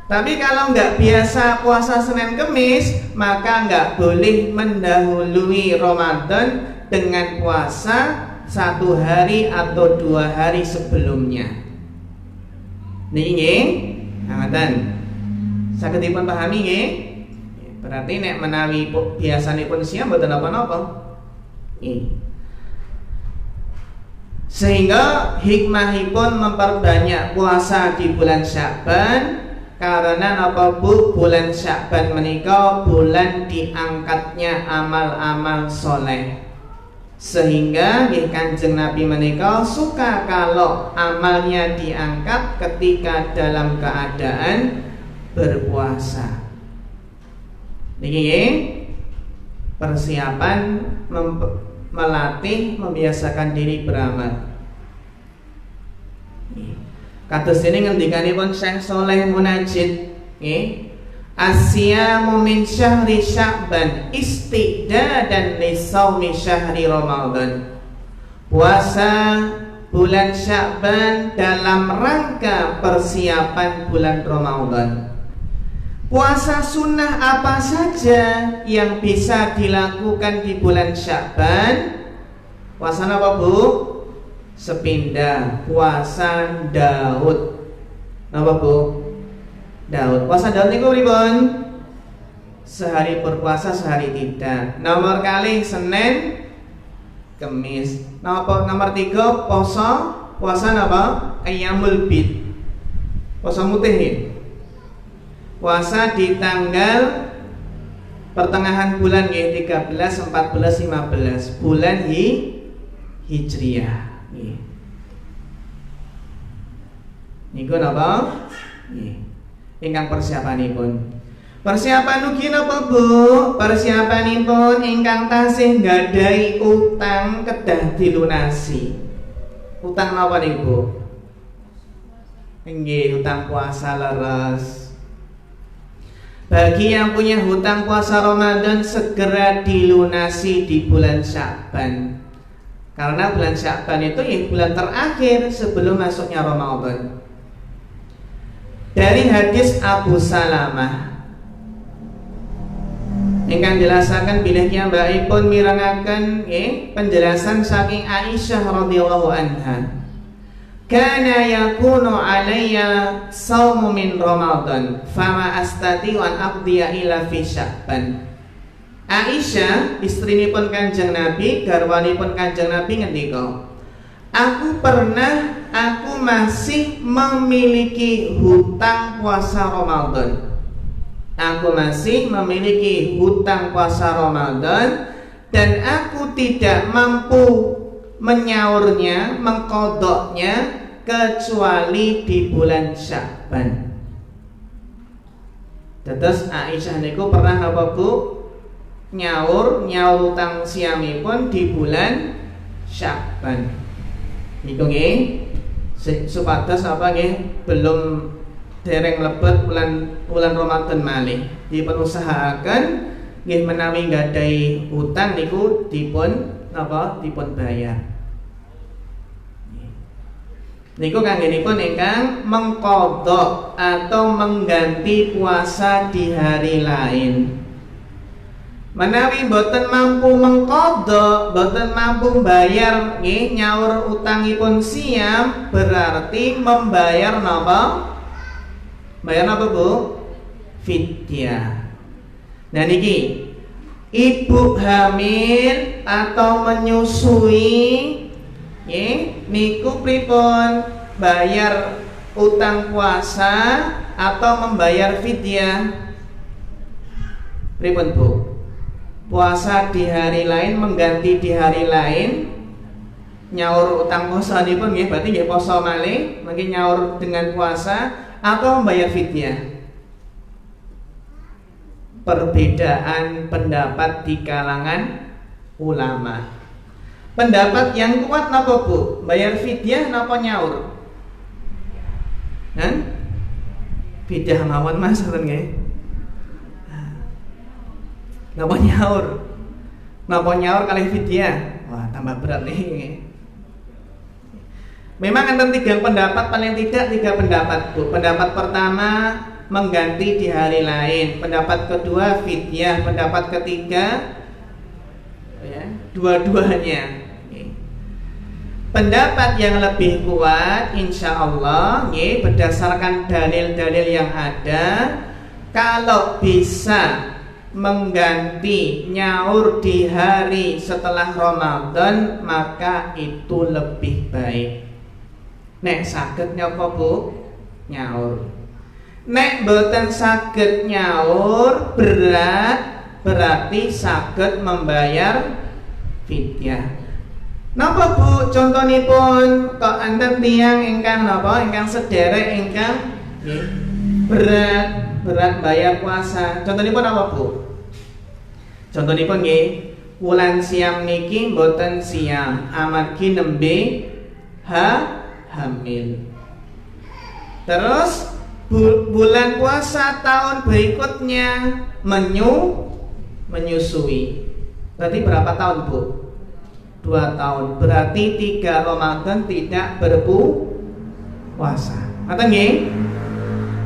Tapi kalau nggak biasa puasa Senin Kemis, maka nggak boleh mendahului Ramadan dengan puasa 1 hari atau 2 hari sebelumnya. Niki nggih, ngaten. Saged dipun pahami nggih? Berarti nek menawi biasanipun siam mboten napa-napa. Sehingga hikmahipun memperbanyak puasa di bulan Sya'ban karena napa Bu? Bulan Sya'ban menika bulan diangkatnya amal-amal soleh. Sehingga Kanjeng Nabi menika suka kalau amalnya diangkat ketika dalam keadaan berpuasa. Niki persiapan melatih, membiasakan diri beramal. Kados dene ngendikanipun Syekh Saleh Munajjid nggih, Asyamu min syahri Sya'ban istidadan li shaumi syahri Ramadan. Puasa bulan Sya'ban dalam rangka persiapan bulan Ramadan. Puasa sunnah apa saja yang bisa dilakukan di bulan Sya'ban? Puasa apa Bu? Sepindah, puasa Daud. Apa Bu? Daud. Puasa Daud niku pripun? Sehari berpuasa, sehari tidak. Nomor kali Senin, Kemis. Nomor 3 puasa apa? Ayyamul Bid. Puasa mutih. Puasa di tanggal pertengahan bulan nggih 13, 14, 15 bulan Hijriah nggih. Niku napa? Nggih. Ingkang persiapanipun. Persiapan ugi napa Bu? Persiapanipun ingkang tasih nggadahi utang kedah dilunasi. Utang napa niku Bu? Nggih, utang puasa leres. Bagi yang punya hutang puasa Ramadan segera dilunasi di bulan Sya'ban. Karena bulan Sya'ban itu bulan terakhir sebelum masuknya Ramadan. dari hadis Abu Salamah ingkang jelasaken bilih piyambakipun mirengaken penjelasan saking Aisyah radhiyallahu anha. Kana yakunu alayya shaumu min Ramadan fama astati an aqdiya ila fi Sya'ban. Aisyah istrinipun Kanjeng Nabi, garwanipun Kanjeng Nabi ngendika, aku masih memiliki hutang puasa Ramadan. Aku masih memiliki hutang puasa Ramadan dan aku tidak mampu menyaurnya, mengkodoknya kecuali di bulan Sya'ban. Terus Aisyah niku pernah apa Bu? Nyaur utang siamipun di bulan Sya'ban. Niku nggih supados apa nggih belum dereng lebet bulan Ramadan malih. Dipun usahaaken nggih menawi nggadahi hutang niku dipun bayar. Niku kanggenipun ingkang mengkodok atau mengganti puasa di hari lain. Menawi boten mampu mengkodok, boten mampu bayar nggih nyaur utangipun siam, berarti membayar napa? Bayar napa Bu? Fidyah. Nah niki ibu hamil atau menyusui niku pripun bayar utang puasa atau membayar fidyah? Pripun Bu? Puasa di hari lain mengganti di hari lain, nyaur utang puasa nipun nggih berarti nggih poso malih, mungkin nyaur dengan puasa atau membayar fidyah. Perbedaan pendapat di kalangan ulama. Pendapat yang kuat napa Bu? Bayar fidyah napa nyaur? Fidyah mawon Mas ngoten nggih. Napa nyaur? Napa nyaur kalih fidyah? Wah, tambah berat nih. Memang enten tiga pendapat, paling tidak tiga pendapat Bu. Pendapat pertama mengganti di hari lain, pendapat kedua fidyah, pendapat ketiga dua-duanya. Pendapat yang lebih kuat insya Allah berdasarkan dalil-dalil yang ada, kalau bisa mengganti nyaur di hari setelah Ramadan maka itu lebih baik. Nek saged nyapa Bu? Nyaur. Nek boten saged nyaur berarti saged membayar fidyah. Napa Bu contonipun kok enten tiyang ingkang napa ingkang sederek ingkang berat bayar puasa. Contonipun apa Bu? Contonipun nggih wulan siam niki boten siam amargi nembe hamil. Terus bulan puasa tahun berikutnya menyusui. Berarti berapa tahun Bu? 2 tahun. Berarti 3 Ramadan tidak berpuasa. Ngoten nggih?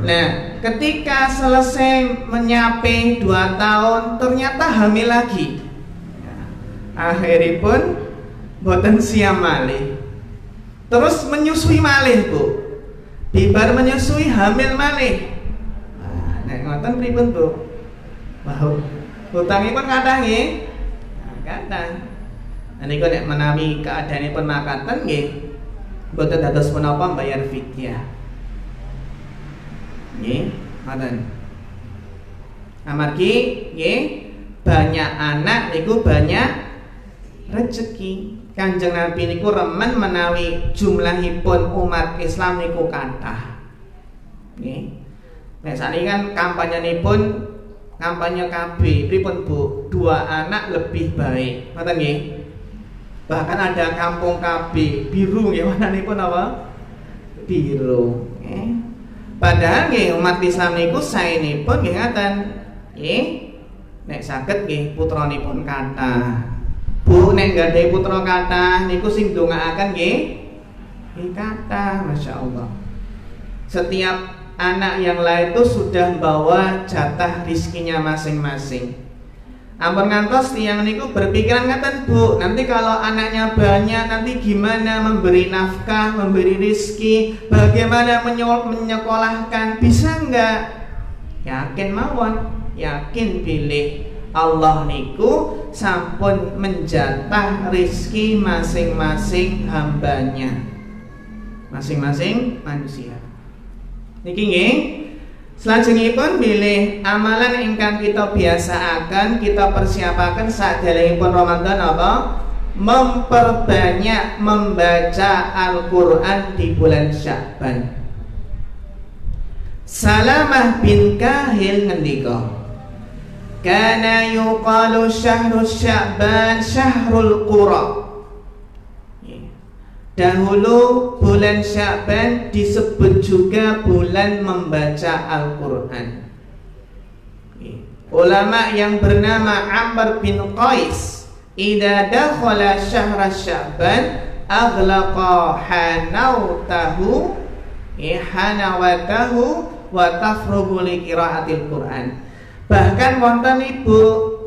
Nah, ketika selesai menyapai 2 tahun ternyata hamil lagi. Akhiripun boten siam malih. Terus menyusui malih Bu. Bibar menyusui hamil malih. Nek ngoten pripun Bu? Wah, hutangipun kathah nggih. Kathah. Niku nek menawi keadaanipun makaten nggih boten dados punapa bayar fidyah. Nggih, ngoten. Amargi nggih banyak anak niku banyak rezeki. Kanjeng Nabi niku remen menawi jumlahipun umat Islam niku kathah. Nggih. Nek sakniki kan kampanye KB pripun Bu? 2 anak lebih baik. Ngoten nggih. Bahkan ada kampung KB biru nggih warnanipun apa? Biru. Nggih. Padahal nggih umat Islam niku saenipun nggih ngaten. Nggih. Nek saged nggih putranipun kathah. Bu nek gadhahi putra kathah niku sing ndongaaken nggih kathah, masyaallah. Setiap anak yang lain itu sudah bawa jatah rizkinya masing-masing. Ampun ngantos tiyang niku berpikiran ngaten Bu, nanti kalau anaknya banyak nanti gimana memberi nafkah, memberi rizki, bagaimana menyekolahkan, bisa enggak? Yakin mawon, yakin pilih Allah niku sampun menjatah rizki masing-masing hambanya, masing-masing manusia. Niki nggih. Selajengipun bilih amalan ingkang kita biasaaken, kita persiapaken sadèrèngipun Ramadan apa? Memperbanyak membaca Al-Qur'an di bulan Sya'ban. Salamah bin Kahil ngendika, kana yuqalu syahrus Sya'ban syahrul qura. Dahulu bulan Sya'ban disebut juga bulan membaca Al-Qur'an. Ulama yang bernama Amr bin Qais, idza dakhala syahr Sya'ban aghlaqa hanawatahu wa tafrugu li qiraatil Qur'an. Bahkan wonten ibu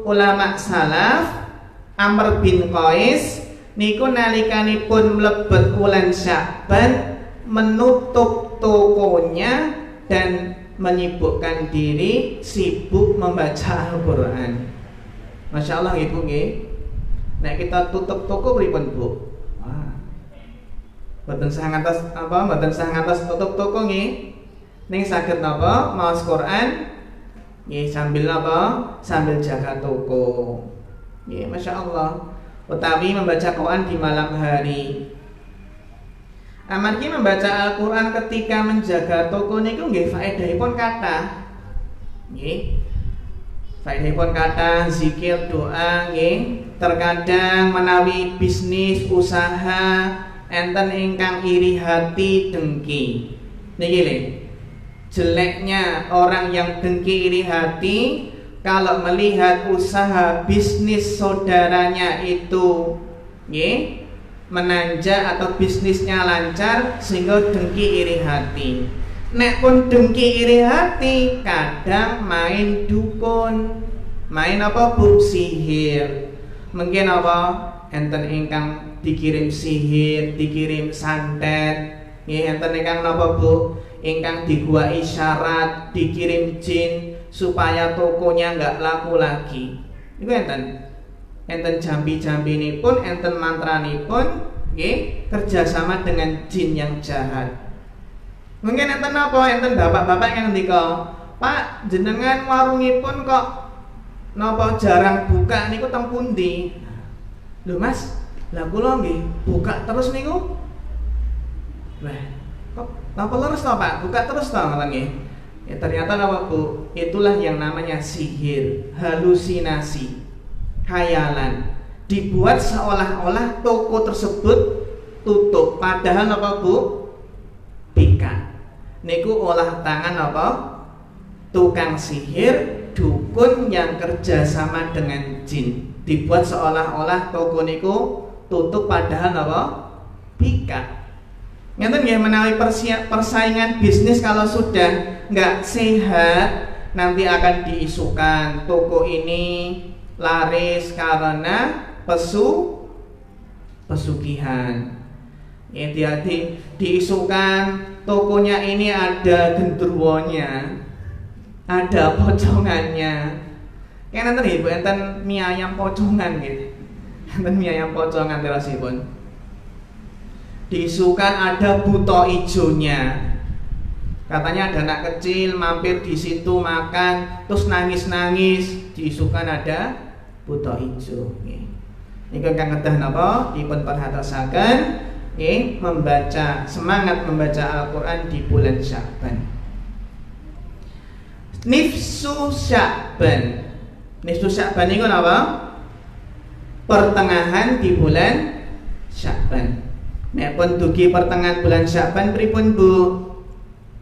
ulama salaf Amr bin Qais niku nalikanipun mlebet bulan Sya'ban menutup tokonya dan menyibukkan diri sibuk membaca Al-Qur'an. Masya Allah ibu nggih. Nek kita tutup toko pripun Bu? Wah. Mboten sah ngantos apa? Mboten sah ngantos tutup toko nggih. Ning saged napa? Maos Qur'an nggih sambil apa? Sambil jaga toko. Nggih, Masya Allah. Utawi membaca Quran di malam hari. Amargi membaca Al-Quran ketika menjaga toko niku nggih faedahipun kathah. Nggih. Faedahipun kathah, zikir, doa nggih. Terkadang menawi bisnis, usaha enten ingkang iri hati, dengki. Niki lho. Jeleknya orang yang dengki iri hati kalau melihat usaha bisnis saudaranya itu menanjak atau bisnisnya lancar sehingga dengki iri hati. Nek pun dengki iri hati, kadang main dukun, main apa Bu? Sihir. Mungkin apa? Enten ingkang dikirim sihir, dikirim santet. Enten ingkang napa Bu? Ingkang dibuai syarat, dikirim jin supaya tokonya nggak laku lagi. Itu enten jambi-jambi ini pun, enten mantra ini pun, kerjasama dengan jin yang jahat. Mungkin enten apa? Enten bapak-bapak yang ndika, Pak, jenengan warungipun kok napa jarang buka niku teng pundi? Lho Mas, lah kula nggih buka terus niku. Lah, kok napa leres to Pak? Buka terus to ngoten nggih. Ya, ternyata apa Bu? Itulah yang namanya sihir, halusinasi, khayalan. Dibuat seolah-olah toko tersebut tutup, padahal apa Bu? Bika. Niku olah tangan apa? Tukang sihir, dukun yang kerjasama dengan jin. Dibuat seolah-olah toko niku tutup, padahal apa? Bika. Ngeten nggih, menawi persaingan bisnis kalau sudah nggak sehat, nanti akan diisukan toko ini laris karena pesugihan. Ya, diisukan tokonya ini ada gendruwonya, ada pocongannya. Kayak nanti ibu enten mie ayam pocongan gitu, enten mie ayam pocongan terasipun. Diisukan ada buto ijonya. Katanya ada anak kecil mampir di situ makan terus nangis-nangis, diisukan ada buto ijo. Niku kang kedah napa dipun perhatosaken membaca, semangat membaca Al-Qur'an di bulan Sya'ban. Nifsu Sya'ban. Nifsu Sya'ban niku napa? Pertengahan di bulan Sya'ban. Nek pun dugi pertengahan bulan Sya'ban pripun Bu?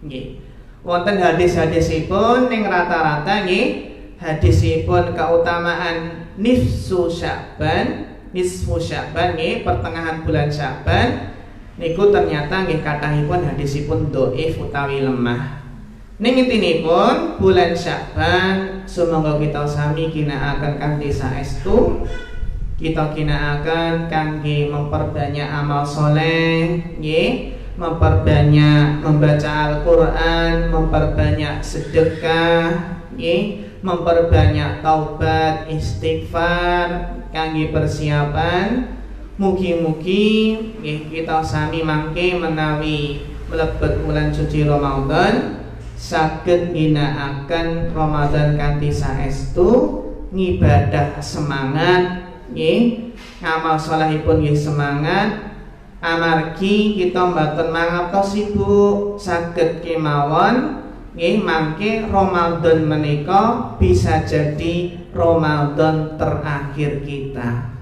Nggih. Wonten hadis-hadisipun ning rata-rata nggih, hadisipun keutamaan nisfu Sya'ban, nggih, pertengahan bulan Sya'ban niku ternyata nggih kathahipun hadisipun dhaif utawi lemah. Ning intinipun bulan Sya'ban sumangga kita sami ginakaken kanthi saestu, kita ginakaken kangge memperbanyak amal soleh, nggih, memperbanyak membaca Al-Qur'an, memperbanyak sedekah, nggih, memperbanyak taubat, istighfar kangge persiapan mugi-mugi nggih kita sami mangke menawi mlebet bulan suci Ramadan saged ginakaken Ramadan kanthi saestu, ngibadah semangat nggih, ngamal salehipun nggih semangat, amargi kita mboten mangertos sibuk saged kemawon nggih mangke Ramadan menika bisa jadi Ramadan terakhir kita.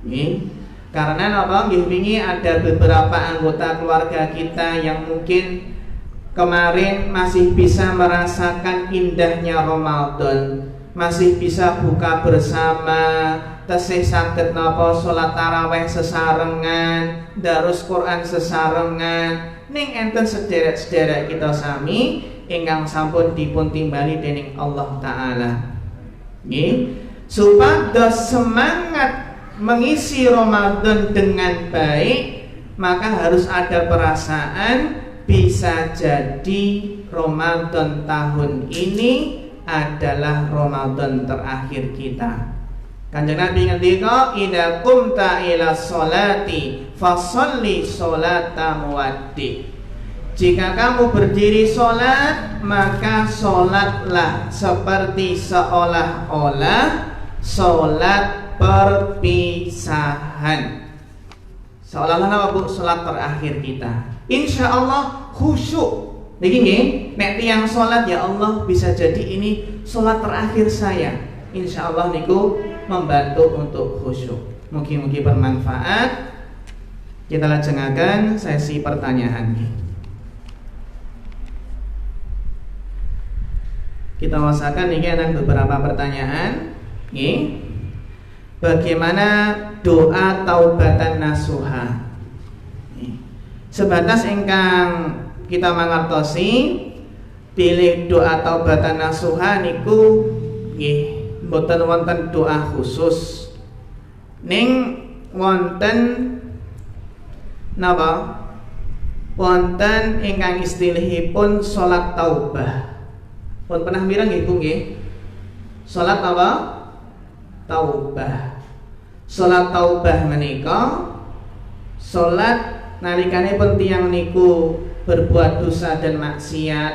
Nggih. Karena napa nggih wingi ada beberapa anggota keluarga kita yang mungkin kemarin masih bisa merasakan indahnya Ramadan, masih bisa buka bersama, tesih saged napa salat tarawih sesarengan, darus Quran sesarengan, ning enten sederek-sederek kita sami ingkang sampun dipun timbali dening Allah taala. Nggih, supados semangat mengisi Ramadan dengan baik, maka harus ada perasaan bisa jadi Ramadan tahun ini adalah Ramadan terakhir kita. Kanjeng Nabi ngendika, "Idza qumta ila sholati fasholli sholata muwaddi." Jika kamu berdiri sholat, maka sholatlah seperti seolah-olah sholat perpisahan. Seolah-olah apa Bu? Sholat terakhir kita. Insya Allah khusyuk. Niki nggih, nek tiyang sholat ya Allah bisa jadi ini sholat terakhir saya. Insya Allah niku membantu untuk khusyuk. Mugi-mugi bermanfaat. Kita lajengaken sesi pertanyaan. Kita wasakan niki ada beberapa pertanyaan. Nggih. Bagaimana doa taubatan nasuha? Sebatas ingkang kita mangertosi pilih doa taubatan nasuha niku nggih mboten wonten doa khusus. Ning wonten napa? Wonten ingkang istilahipun salat taubah. Pun pernah mireng nggih Bu nggih? Salat apa? Taubah. Salat taubah menika salat nalikanipun tiyang niku berbuat dosa dan maksiat,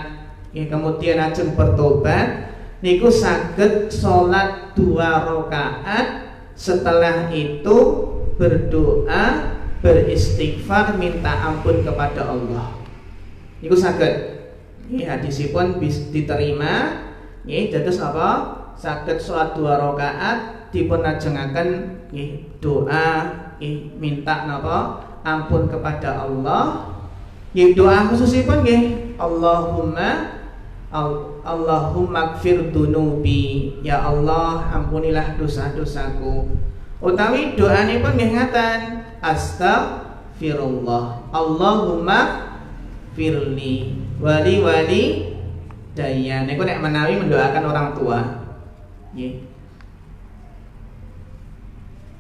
kemudian ajeng bertobat, niku saged salat 2 rakaat, setelah itu berdoa, beristighfar, minta ampun kepada Allah. Niku saged. Nggih hadisipun diterima, nggih dados apa? Saged salat 2 rakaat dipun ajengaken nggih doa nggih minta napa ampun kepada Allah. Nggih doa khususipun nggih Allahumma gfir dunubi, ya Allah ampunilah dosa-dosaku. Utawi doanipun nggih ngaten, astaghfirullah, Allahumma firli wali daya. Niku nek menawi mendoakan orang tua nggih.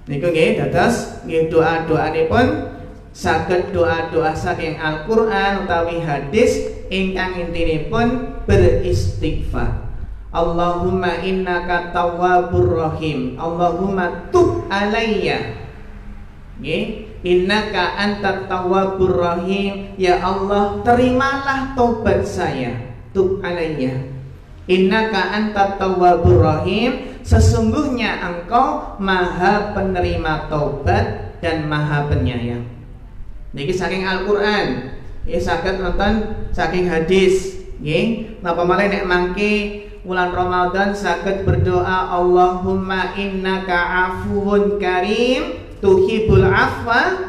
Niku nggih dados nggih doa-doanipun saged doa-doa saking Al-Qur'an utawi hadis ingkang intinipun beristighfar. Allahumma innaka tawwabur rahim, Allahumma tub alayya. Nggih, innaka antat tawwabur rahim, ya Allah terimalah taubat saya. Tub alayya. Innaka antat tawwabur rahim, sesungguhnya engkau maha penerima taubat dan maha penyayang. Niki saking Al-Qur'an, nggih saged nonton saking hadis, nggih. Napa malih nek mangke bulan Ramadan saged berdoa Allahumma innaka afuwun karim tuhibul afwa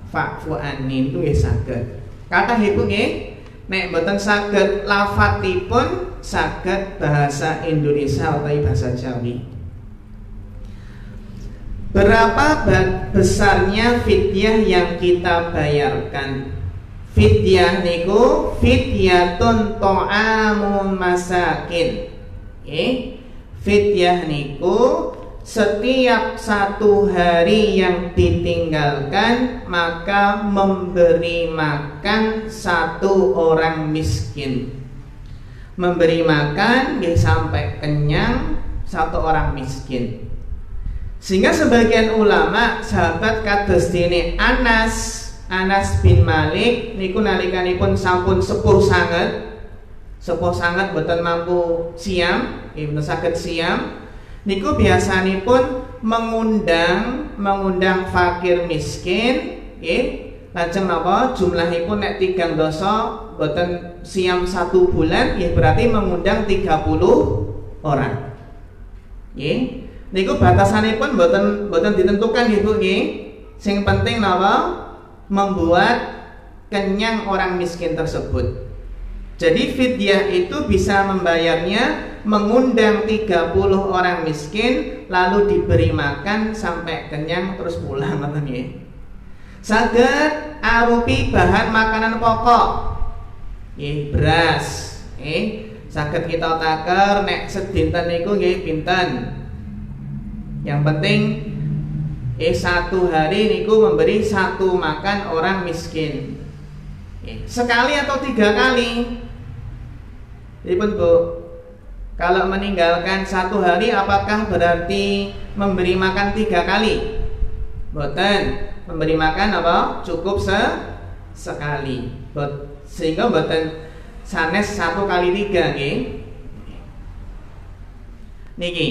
fa'fu anni, itu nggih saged. Kathahipun nggih nek mboten saged lafadzipun saged bahasa Indonesia atau bahasa Jawi. Berapa besarnya fidyah yang kita bayarkan? Fidyah niku fidyatun ta'amun masakin. Fidyah niku setiap satu hari yang ditinggalkan maka memberi makan satu orang miskin. Memberi makan sampai kenyang satu orang miskin. Sehingga sebagian ulama sahabat kados dene Anas bin Malik niku nalikanipun sampun sepuh sanget boten mampu siam, boten saged siam, niku biasanipun mengundang fakir miskin, lajeng napa jumlahipun nek 3 dosa boten siam 1 bulan, berarti mengundang 30 orang. Niku batasanipun boten ditentukan Bu nggih. Sing penting napa? Membuat kenyang orang miskin tersebut. Jadi fidyah itu bisa membayarnya mengundang 30 orang miskin lalu diberi makan sampai kenyang terus pulang ngoten nggih. Saged arupi bahan makanan pokok. Beras. Saged kita taker nek sedinten niku nggih pinten. Yang penting satu hari niku memberi satu makan orang miskin. Sekali atau 3 kali. Jadi Bu, kalau meninggalkan satu hari apakah berarti memberi makan 3 kali? Boten. Memberi makan apa? Cukup sekali. Sehingga boten sanes 1 kali 3 nggih. Niki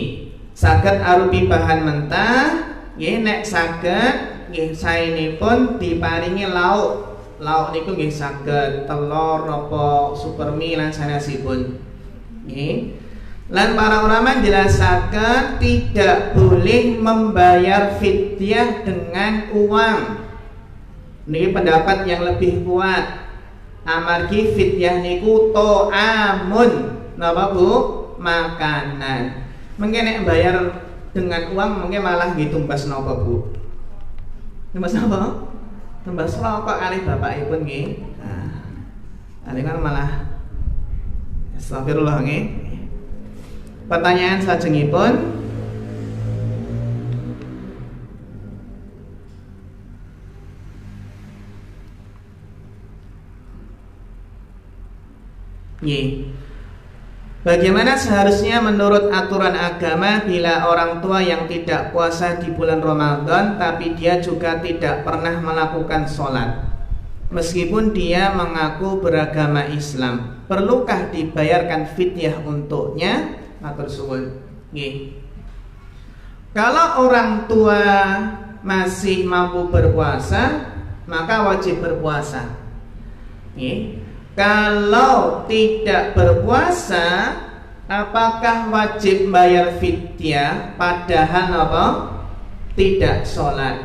saged arupi bahan mentah. Nek saged nggih saenipun diparingi lauk. Lauk niku nggih saged telur apa supermi lan sanesipun. Nggih. Lan para ulama menjelaskan tidak boleh membayar fidyah dengan uang. Niki pendapat yang lebih kuat. Amargi fidyah niku ta'amun. Napa Bu? Makanan. Mungkin nek bayar dengan uang mungkin malah tumbas napa Bu? Tumbas napa? Tumbas rokok kali bapakipun nggih. Nah, kan malah astagfirullah nggih. Pertanyaan salajengipun, bagaimana seharusnya menurut aturan agama bila orang tua yang tidak puasa di bulan Ramadan tapi dia juga tidak pernah melakukan sholat meskipun dia mengaku beragama Islam, perlukah dibayarkan fidyah untuknya? Matur suwun. Kalau orang tua masih mampu berpuasa maka wajib berpuasa. Kalau tidak berpuasa, apakah wajib bayar fidyah padahal apa? Tidak sholat?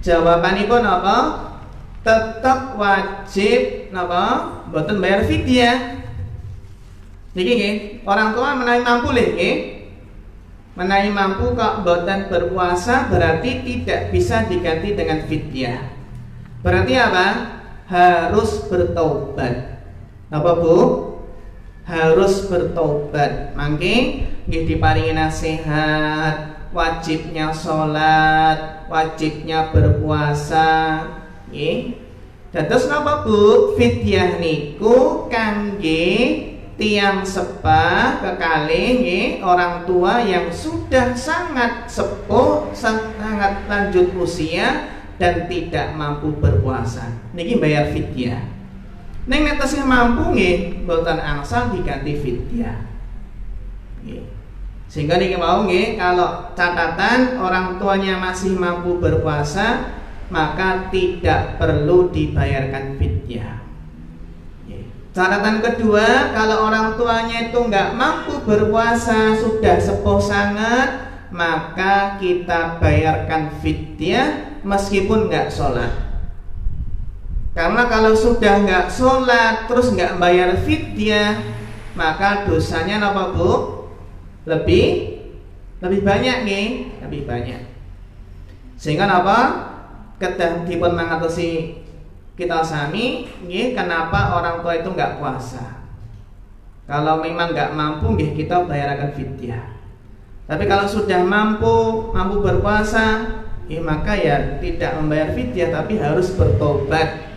Jawabanipun apa? Tetap wajib apa? Boten bayar fidyah. Niki nggih, orang tua menawi mampu nggih. Menawi mampu kok boten berpuasa berarti tidak bisa diganti dengan fidyah. Berarti apa? Harus bertobat. Apa Bu? Harus bertobat. Mangke nggih diparingi nasihat, wajibnya sholat, wajibnya berpuasa. Nggih. Dados napa Bu? Fidyah niku kangge tiang sepah kekalih nggih orang tua yang sudah sangat sepuh, sangat lanjut usia dan tidak mampu berpuasa. Niki bayar fidyah. Ning nek tasih mampu nggih mboten angsal diganti fidyah. Nggih. Sehingga niki mau nggih kalau catatan orang tuanya masih mampu berpuasa maka tidak perlu dibayarkan fidyah. Catatan kedua, kalau orang tuanya itu nggak mampu berpuasa, sudah sepuh sangat, maka kita bayarkan fidyah meskipun nggak sholat. Karena kalau sudah nggak sholat terus nggak bayar fidyah, maka dosanya apa Bu? Lebih banyak nih, lebih banyak. Sehingga apa? Kedah dipun mangertosi kita sami nggih kenapa orang tua itu enggak puasa. Kalau memang enggak mampu nggih kita bayarkan fidyah. Tapi kalau sudah mampu berpuasa, maka ya tidak membayar fidyah tapi harus bertobat.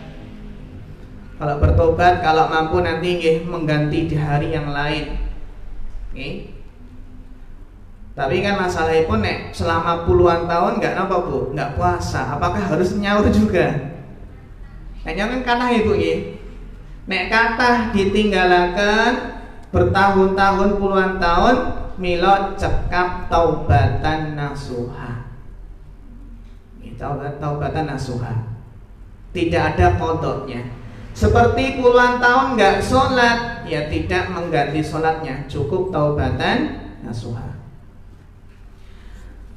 Kalau bertobat, kalau mampu nanti mengganti di hari yang lain. Tapi kan masalahnya pun selama puluhan tahun nggak Bu, nggak puasa, apakah harus nyaur juga? Nyaur kan kathah Ibu nek kathah ditinggalaken bertahun-tahun puluhan tahun milo cekap taubatan nasuha. Taubatan nasuha. Tidak ada kodoknya. Seperti puluhan tahun nggak sholat, ya tidak mengganti sholatnya, cukup taubatan nasuha.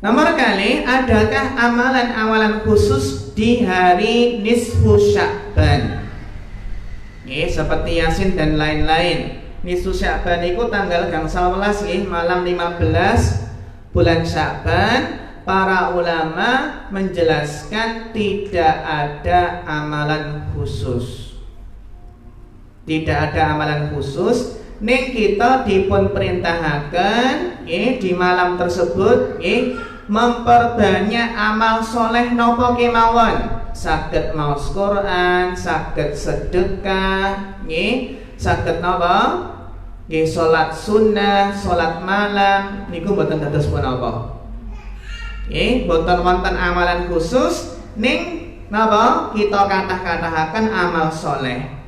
Nomor kali, adakah amalan-amalan khusus di hari nisfu Sya'ban? Seperti Yasin dan lain-lain. Nisfu Sya'ban itu tanggal gangsal welas malam 15 bulan Sya'ban. Para ulama menjelaskan tidak ada amalan khusus. Tidak ada amalan khusus. Ning kita dipun perintahaken di malam tersebut memperbanyak amal soleh nopo kemawon. Saged maos Quran, saged sedekah, saged napa? Salat sunnah, salat malam niku mboten dados punapa. Mboten wonten amalan khusus ning napa? Kita kathah-kathahaken amal soleh.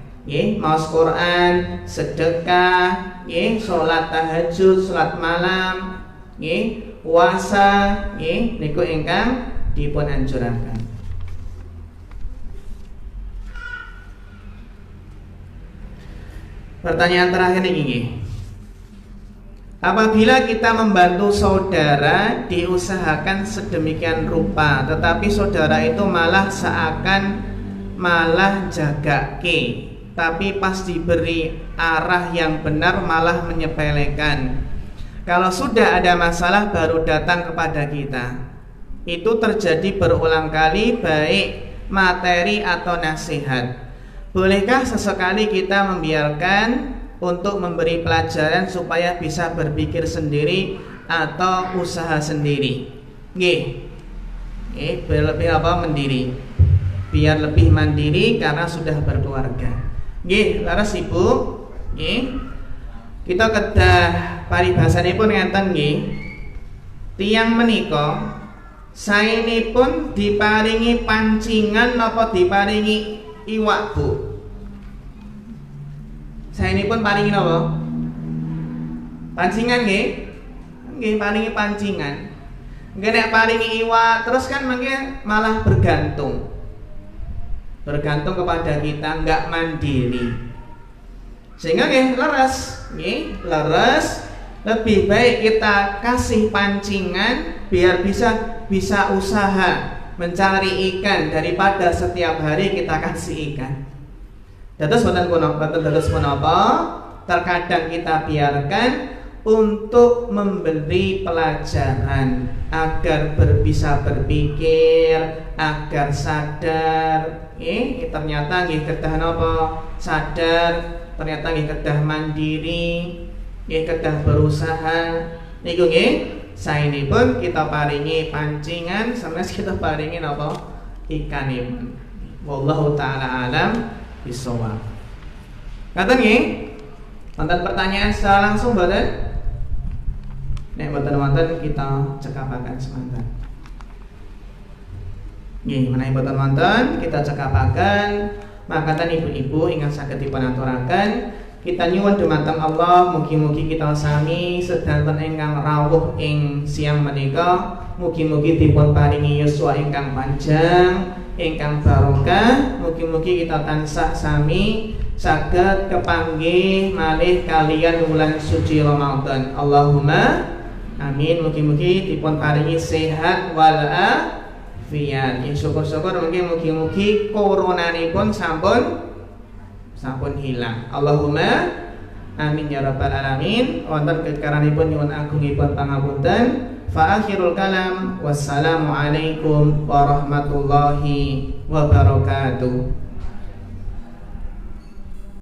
Maos Quran, sedekah, salat tahajud, salat malam, puasa, niku ingkang dipun anjuraken. Pertanyaan terakhir ini, apabila kita membantu saudara diusahakan sedemikian rupa, tetapi saudara itu malah seakan malah jagake, tapi pas diberi arah yang benar malah menyepelekan. Kalau sudah ada masalah baru datang kepada kita. Itu terjadi berulang kali, baik materi atau nasihat. Bolehkah sesekali kita membiarkan untuk memberi pelajaran supaya bisa berpikir sendiri atau usaha sendiri? Biar lebih mandiri. Biar lebih mandiri karena sudah berkeluarga. Laras Ibu, kita kedah paribasanipun ngeten nggih. Tiyang menika saenipun diparingi pancingan napa diparingi iwak Bu? Saenipun paringi napa? Pancingan nggih? Nggih paringi pancingan. Nggih nek paringi iwak terus kan mangke malah bergantung kepada kita, enggak mandiri. Sehingga leres, lebih baik kita kasih pancingan biar bisa usaha mencari ikan daripada setiap hari kita kasih ikan. Dados wonten punapa terkadang kita biarkan untuk memberi pelajaran agar bisa berpikir, agar sadar. Ternyata nggih kedah napa? Sadar, ternyata nggih kedah mandiri, nggih kedah berusaha. Niku nggih saenipun kita paringi pancingan, sanes kita paringi napa? Ikanipun. Wallahu taala alam bisawab. Ngaten nggih? Wonten pertanyaan secara langsung mboten? Nek mboten kita cekapaken semanten. Nggih, menawi mboten wonten kita cekapaken makaten ibu-ibu ingkang saged dipun aturaken. Kita nyuwun dumateng Allah mugi-mugi kita sami sedanten ingkang rawuh ing siang menika mugi-mugi dipun paringi yuswa ingkang panjang, ingkang barokah. Mugi-mugi kita tansah sami saged kepanggih malih kalian wulan suci Ramadan. Allahumma amin. Mugi-mugi dipun paringi sehat wal afiat. Syukur-syukur mugi-mugi koronanipun sampun hilang. Allahumma amin ya rabbal alamin. Wonten kekaranipun nyuwun agungipun pangapunten. Fa akhirul kalam wassalamu alaikum warahmatullahi wabarakatuh.